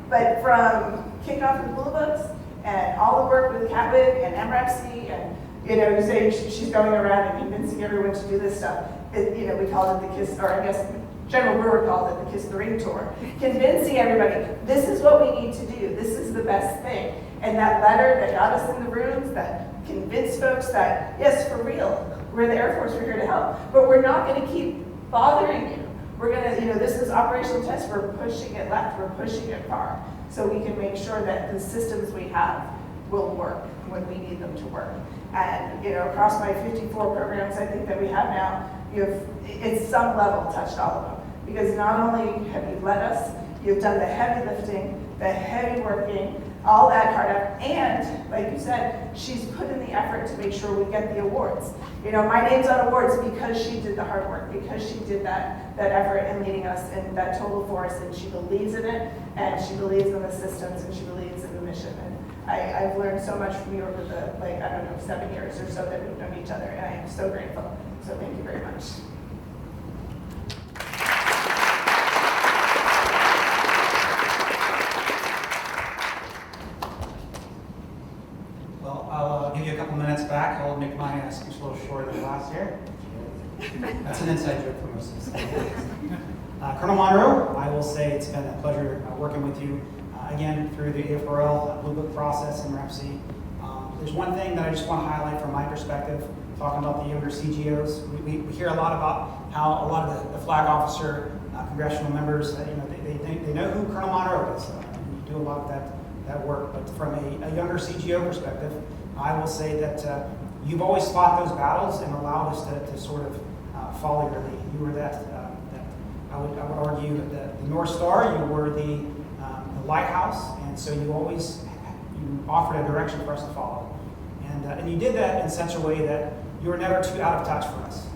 But from kickoff with Blue Books and all the work with Catwick and MRFC, and you say she's going around and convincing everyone to do this stuff. We called it the Kiss, or I guess General Brewer called it the Kiss the Ring Tour. Convincing everybody, this is what we need to do. This is the best thing. And that letter that got us in the rooms, that convince folks that, yes, for real, we're the Air Force, we're here to help, but we're not going to keep bothering you. We're going to, this is operational test, we're pushing it left, we're pushing it far, so we can make sure that the systems we have will work when we need them to work. And, across my 54 programs I think that we have now, it's some level touched all of them. Because not only have you led us, you've done the heavy lifting, the heavy working, all that hard effort, and like you said, she's put in the effort to make sure we get the awards. My name's on awards because she did the hard work, because she did that effort in leading us in that total force, and she believes in it, and she believes in the systems, and she believes in the mission. And I've learned so much from you over the, 7 years or so that we've known each other, and I am so grateful. So thank you very much. I'll give you a couple minutes back. I'll make my speech a little shorter than last year. That's an inside joke for most of us. Colonel Monroe, I will say it's been a pleasure working with you again through the AFRL Blue Book process and REPC. There's one thing that I just want to highlight from my perspective, talking about the younger CGOs. We hear a lot about how a lot of the flag officer congressional members, they know who Colonel Monroe is. We do a lot of that work, but from a younger CGO perspective, I will say that you've always fought those battles and allowed us to sort of follow your lead. You were that I would argue the North Star. You were the lighthouse, and so you offered a direction for us to follow, and you did that in such a way that you were never too out of touch for us.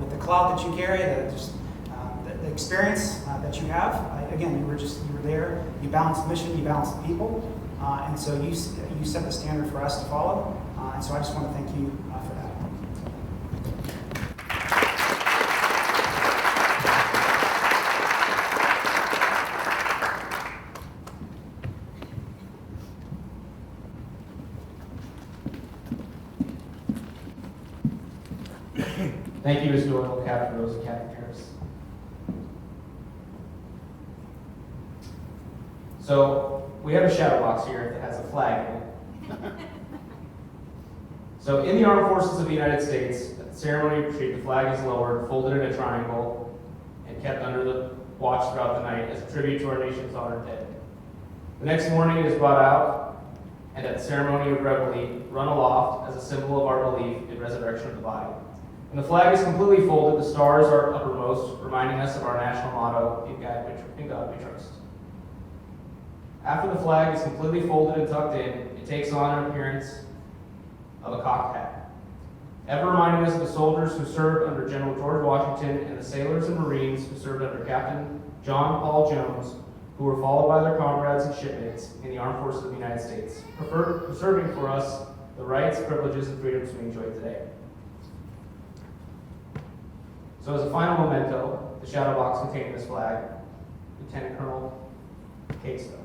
With the clout that you carry, the experience that you have, again, you were there. You balanced the mission, you balanced the people, and so you set the standard for us to follow. And so I just want to thank you for that. Thank you, Ms. Doyle, Captain Rose, and Captain Harris. So we have a shadow box here that has a flag in it. So in the Armed Forces of the United States, at the ceremony of retreat, the flag is lowered, folded in a triangle, and kept under the watch throughout the night as a tribute to our nation's honored dead. The next morning it is brought out, and at the ceremony of reveille, run aloft as a symbol of our belief in resurrection of the body. When the flag is completely folded, the stars are uppermost, reminding us of our national motto, in God we trust. After the flag is completely folded and tucked in, it takes on an appearance of a cocked hat, ever reminding us of the soldiers who served under General George Washington and the sailors and Marines who served under Captain John Paul Jones, who were followed by their comrades and shipmates in the Armed Forces of the United States, preserving for us the rights, privileges, and freedoms we enjoy today. So as a final memento, the shadow box containing this flag, Lieutenant Colonel Casto.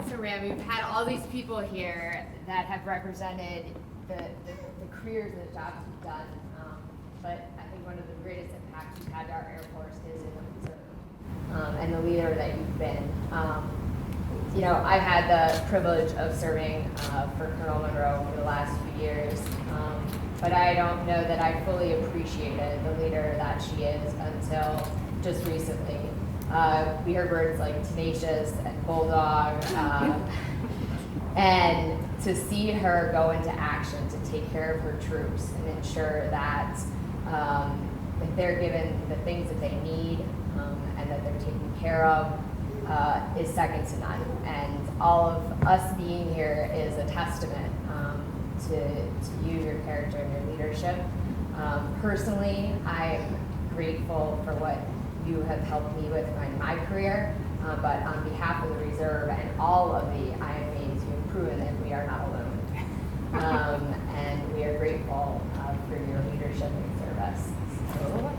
So Ram, we've had all these people here that have represented the careers and the jobs we've done, but I think one of the greatest impacts you've had to our Air Force is in the reserve, and the leader that you've been. I've had the privilege of serving for Colonel Monroe for the last few years, but I don't know that I fully appreciated the leader that she is until just recently. We heard words like tenacious and bulldog, and to see her go into action to take care of her troops and ensure that they're given the things that they need and that they're taken care of is second to none. And all of us being here is a testament to you, your character, and your leadership. Personally, I'm grateful for what you have helped me with in my career, but on behalf of the Reserve and all of the IMAs, you have proven that we are not alone. And we are grateful for your leadership and service. So,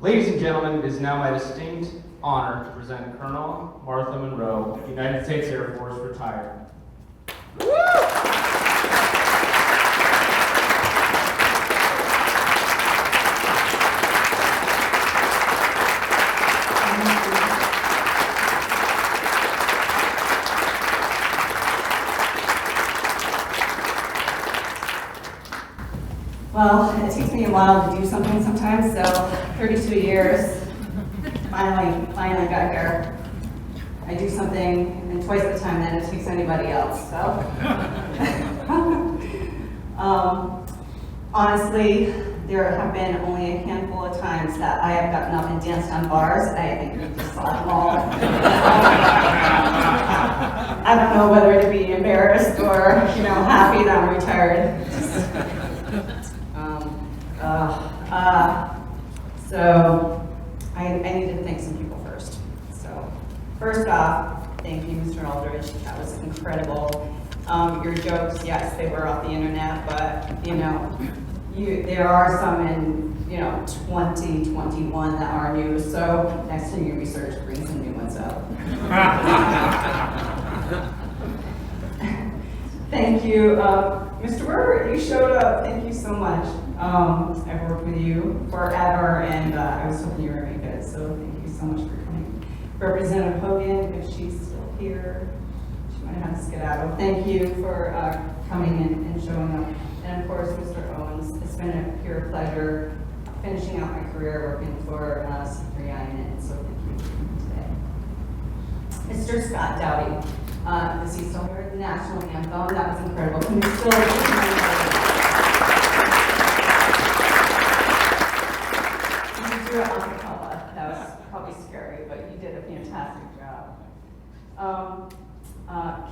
Ladies and gentlemen, it is now my distinct honor to present Colonel Martha Monroe, United States Air Force, retired. Well, it takes me a while to do something sometimes, so 32 years, finally got here. I do something and twice the time that it takes anybody else, so. Honestly, there have been only a handful of times that I have gotten up and danced on bars. I think you just saw them all. I don't know whether to be embarrassed or, happy that I'm retired. So I need to thank some people first. So first off, thank you, Mr. Aldridge. That was incredible. Your jokes, yes, they were off the internet, but there are some in 2021 that are new. So next time you research, bring some new ones up. Thank you, Mr. Werber. You showed up. Thank you so much. I've worked with you forever, and I was hoping you were going to make it. So thank you so much for coming. Representative Hogan, if she's still here, she might have to skedaddle. Thank you for coming in and showing up. And of course, Mr. Owens, it's been a pure pleasure finishing out my career working for C3I, and so thank you for coming today. Mr. Scott Dowdy. Is he still here? The national anthem. That was incredible. Can we still you do it on cappella? That was probably scary, but you did a fantastic job.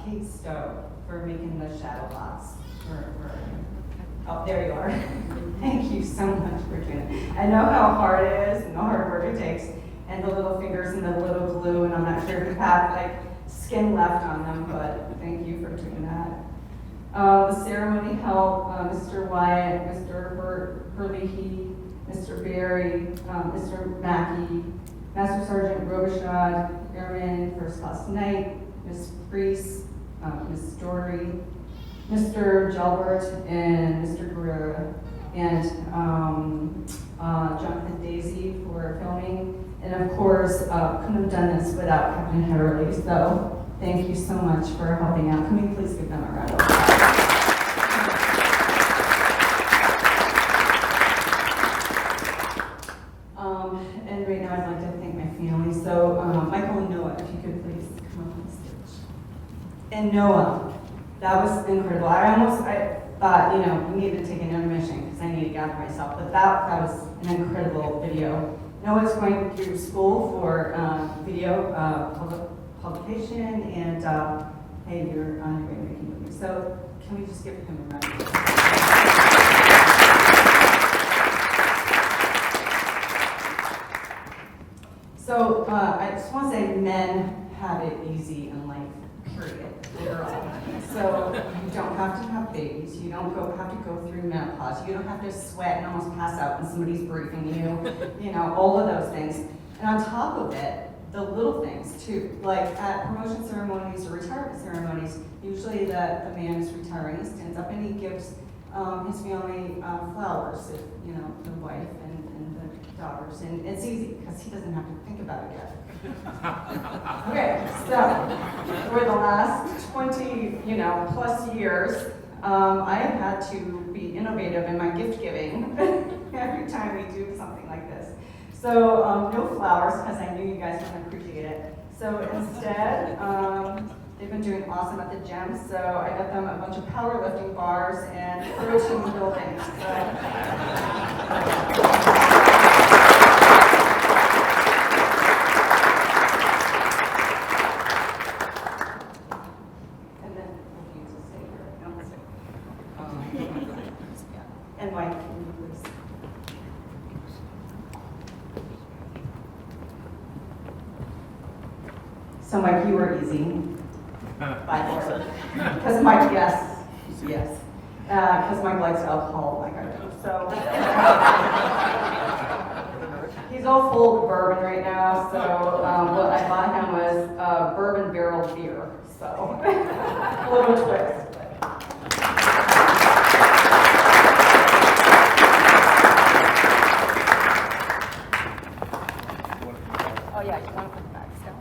Kate Stowe for making the shadow box. Oh, there you are. Thank you so much for doing it. I know how hard it is and the hard work it takes, and the little fingers and the little glue, and I'm not sure if you have skin left on them, but thank you for doing that. The ceremony help, Mr. Wyatt, Mr. Herlihy, Mr. Berry, Mr. Mackey, Master Sergeant Robichaud, Airman First Class Knight, Ms. Priest, Ms. Story, Mr. Jalbert, and Mr. Guerrera, and Jonathan Daisy for filming. And of course, couldn't have done this without Captain Heatherly, so thank you so much for helping out. Can we please give them a round of applause? And right now I'd like to thank my family. So Michael and Noah, if you could please come up on stage. And Noah, that was incredible. I thought, we needed to take an intermission because I need to gather myself, but that was an incredible video. Noah's going through school for video publication, and hey, you're on your way to making movies. So can we just give him a round of applause? So I just want to say men have it easy in life, period. Overall. So you don't have to have babies, you don't have to go through menopause, you don't have to sweat and almost pass out when somebody's briefing you, all of those things. And on top of it, the little things too, like at promotion ceremonies or retirement ceremonies, usually the man is retiring, he stands up and he gives his family flowers, if, the wife and the daughters, and it's easy because he doesn't have to think about it yet. Okay, so for the last 20, plus years, I have had to be innovative in my gift giving every time we do something like this. So no flowers, because I knew you guys would appreciate it. So instead, they've been doing awesome at the gym, so I got them a bunch of powerlifting bars and protein buildings. And Mike, can you please? So Mike, you were easy. Because Mike, yes. Because Mike likes alcohol like I do. So he's all full of bourbon right now, so what I bought him was bourbon barrel beer. So a little twist. Oh yeah, you want to put the bags down.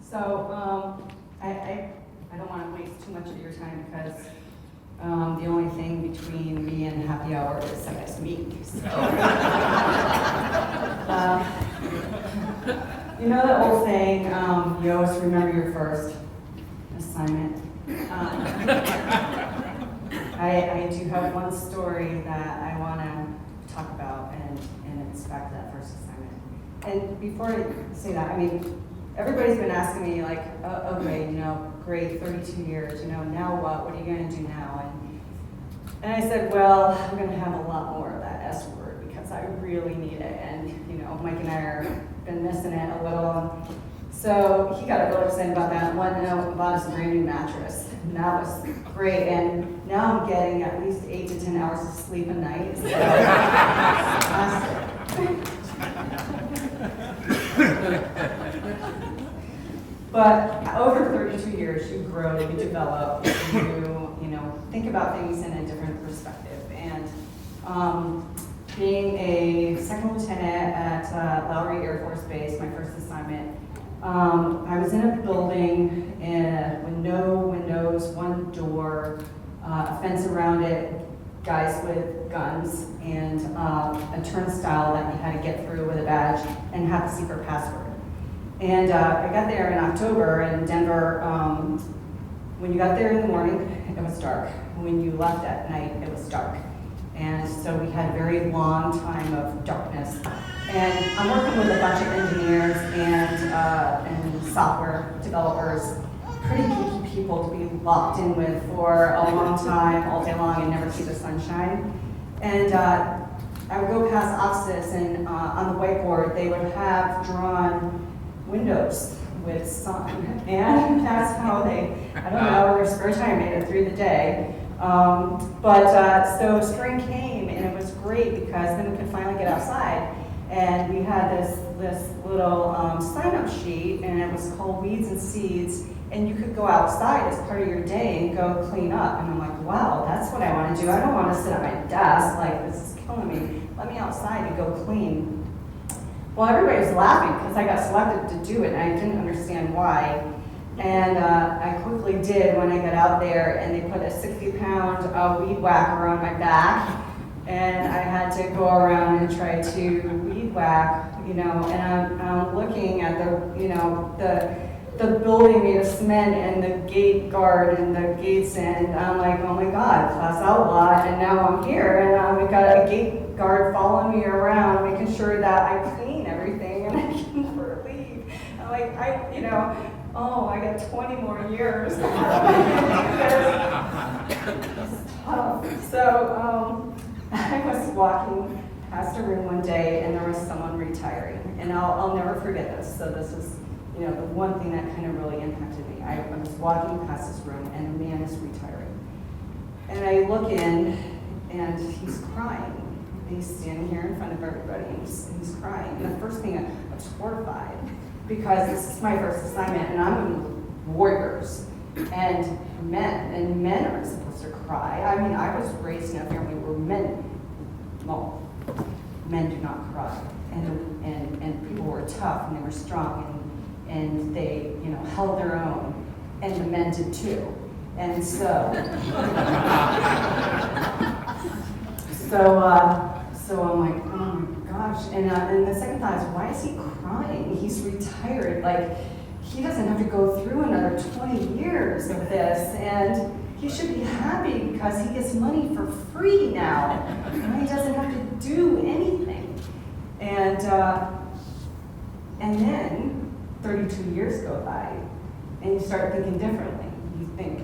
So I don't want to waste too much of your time because the only thing between me and happy hour is I guess meat. So. You know the old saying, you always remember your first assignment. I do have one story that I want to talk about, and it's back to that first assignment. And before I say that, I mean, everybody's been asking me like, okay, you know, great, 32 years, you know, now what? What are you going to do now? And I said, well, I'm going to have a lot more of that S word because I really need it. And, you know, Mike and I are been missing it a little. So he got really excited about that. One, bought us a brand new mattress. And that was great. And now I'm getting at least 8 to 10 hours of sleep a night. So But over 32 years, you grow, you develop, you know, think about things in a different perspective. And being a second lieutenant at Lowry Air Force Base, my first assignment, I was in a building with no windows, one door, a fence around it, guys with guns, and a turnstile that you had to get through with a badge and have a secret password. And I got there in October in Denver. When you got there in the morning, it was dark. When you left at night, it was dark. And so we had a very long time of darkness. And I'm working with a bunch of engineers and software developers, pretty geeky people to be locked in with for a long time, all day long, and never see the sunshine. And I would go past offices, and on the whiteboard, they would have drawn windows with sun. And that's how they, I don't know, their spare time made it through the day. So spring came, and it was great because then we could finally get outside. And we had this little sign-up sheet, and it was called Weeds and Seeds. And you could go outside as part of your day and go clean up. And I'm like, wow, that's what I want to do. I don't want to sit at my desk, like this is killing me. Let me outside and go clean. Well, everybody was laughing because I got selected to do it, and I didn't understand why. And I quickly did when I got out there, and they put a 60-pound weed whacker on my back, and I had to go around and try to weed whack, you know. And I'm looking at the building made of cement and the gate guard and the gates, and I'm like, oh my God, class outlawed, and now I'm here, and we've got a gate guard following me around, making sure that I clean everything and I can never leave. I'm like, I got 20 more years. So I was walking past a room one day, and there was someone retiring, and I'll never forget this. So this is, the one thing that kind of really impacted me. I was walking past this room, and a man is retiring, and I look in, and he's crying. He's standing here in front of everybody, and he's crying. And the first thing, I was horrified, because this is my first assignment, and I'm with warriors and men aren't supposed to cry. I mean, I was raised in a family where men do not cry, and people were tough, and they were strong, and they, held their own, and the men did too. And so, so I'm like, oh my gosh. And the second thought is, why is he crying? He's retired. Like, he doesn't have to go through another 20 years of this. And he should be happy because he gets money for free now. And he doesn't have to do anything. And then 32 years go by, and you start thinking differently. You think,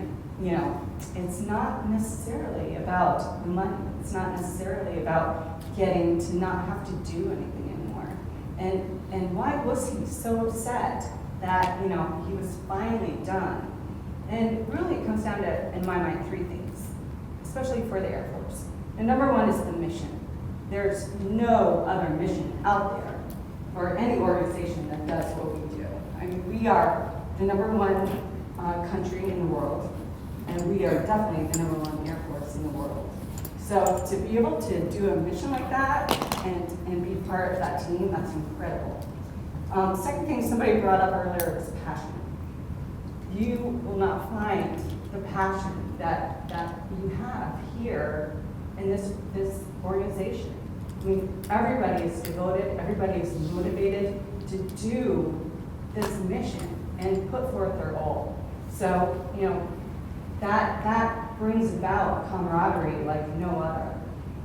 it's not necessarily about money. It's not necessarily about getting to not have to do anything anymore. And why was he so upset that, you know, he was finally done? And really it comes down to, in my mind, three things, especially for the Air Force. And number one is the mission. There's no other mission out there or any organization that does what we do. I mean, we are the #1 country in the world, and we are definitely the #1 Air Force in the world. So to be able to do a mission like that and be part of that team, that's incredible. Second thing somebody brought up earlier is passion. You will not find the passion that you have here in this organization. I mean, everybody is devoted, everybody is motivated to do this mission and put forth their all. So, you know, that brings about camaraderie like no other.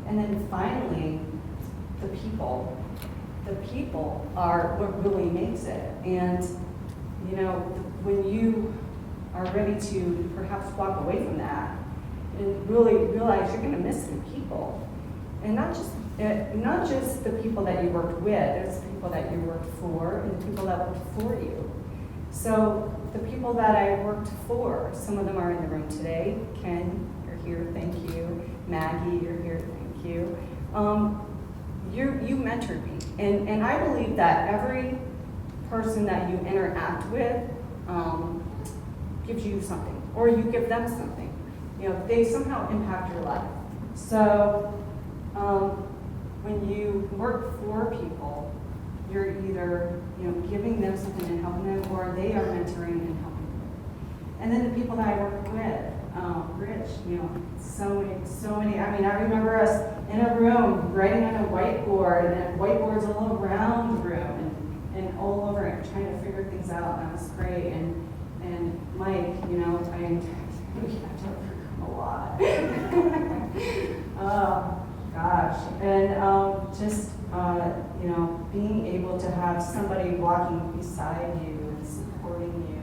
And then finally, the people. The people are what really makes it. And, you know, when you are ready to perhaps walk away from that and really realize you're gonna miss the people. And not just the people that you worked with, it's the people that you worked for and the people that worked for you. So the people that I worked for, some of them are in the room today. Ken, you're here, thank you. Maggie, you're here, thank you. You mentored me. And I believe that every person that you interact with gives you something, or you give them something. You know, they somehow impact your life. So when you work for people, you're either, you know, giving them something and helping them, or they are mentoring and helping them. And then the people that I work with, Rich, you know, so many. I mean, I remember us in a room writing on a whiteboard, and that whiteboard's a little round room, and all over it, trying to figure things out, and that was great. And Mike, you know, we have to overcome a lot. Oh, gosh. And just, you know, being able to have somebody walking beside you and supporting you,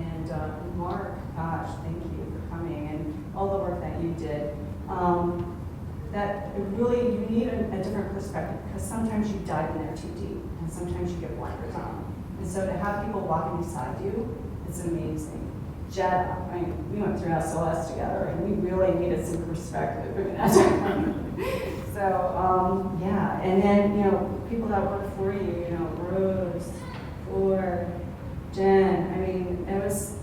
and Mark, gosh, thank you for coming, and all the work that you did. That really, you need a different perspective, because sometimes you dive in there too deep, and sometimes you get blinders on. And so to have people walking beside you, it's amazing. Jed, I mean, we went through SOS together, and we really needed some perspective during that time. So, yeah, and then, you know, people that work for you, you know, Rose, Ford, Jen, I mean, it was,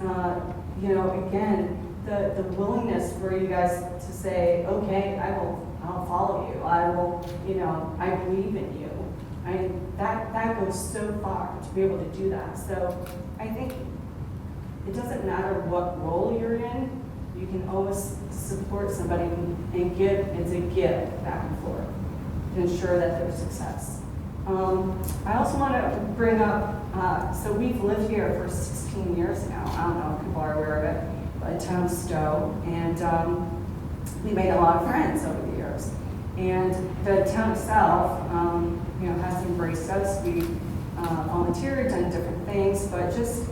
you know, again, the willingness for you guys to say, okay, I'll follow you. I will, you know, I believe in you. I mean, that goes so far to be able to do that. So I think it doesn't matter what role you're in, you can always support somebody and give, it's a give back and forth to ensure that there's success. I also want to bring up, so we've lived here for 16 years now. I don't know if people are aware of it, but town of Stowe, and we made a lot of friends over the years. And the town itself, you know, has embraced us. We volunteered, done different things, but just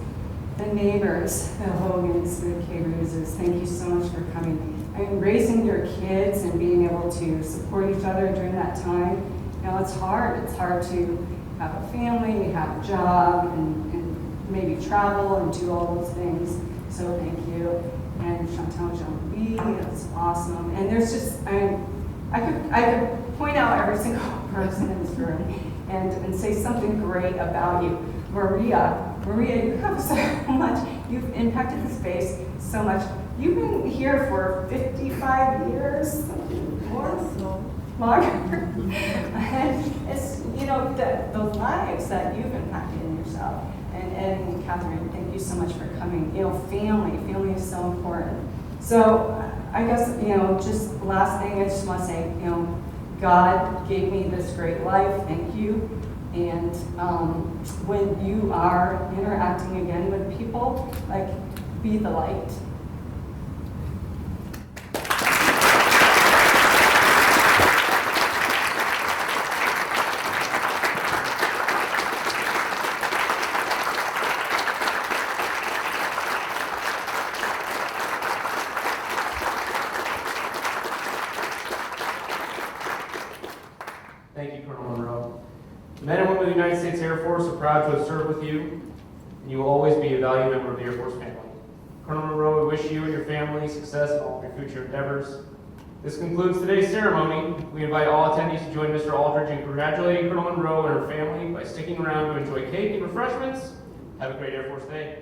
the neighbors, the Hogans, the K-Rooses, thank you so much for coming. I mean, raising your kids and being able to support each other during that time, you know, it's hard. It's hard to have a family, have a job, and maybe travel and do all those things. So thank you. And Chantal Jean-Louis, that's awesome. And there's just, I could point out every single person in this room and say something great about you. Maria, you have so much, you've impacted the space so much. You've been here for 55 years, more, longer. And it's, you know, the lives that you've impacted in yourself. And Ed and Catherine, thank you so much for coming. You know, family is so important. So I guess, you know, just last thing, I just want to say, you know, God gave me this great life, thank you. And when you are interacting again with people, like, be the light. Thank you, Colonel Monroe. The men and women of the United States Air Force are proud to have served with you, and you will always be a valued member of the Air Force family. Colonel Monroe, we wish you and your family success in all of your future endeavors. This concludes today's ceremony. We invite all attendees to join Mr. Aldridge in congratulating Colonel Monroe and her family by sticking around to enjoy cake and refreshments. Have a great Air Force Day.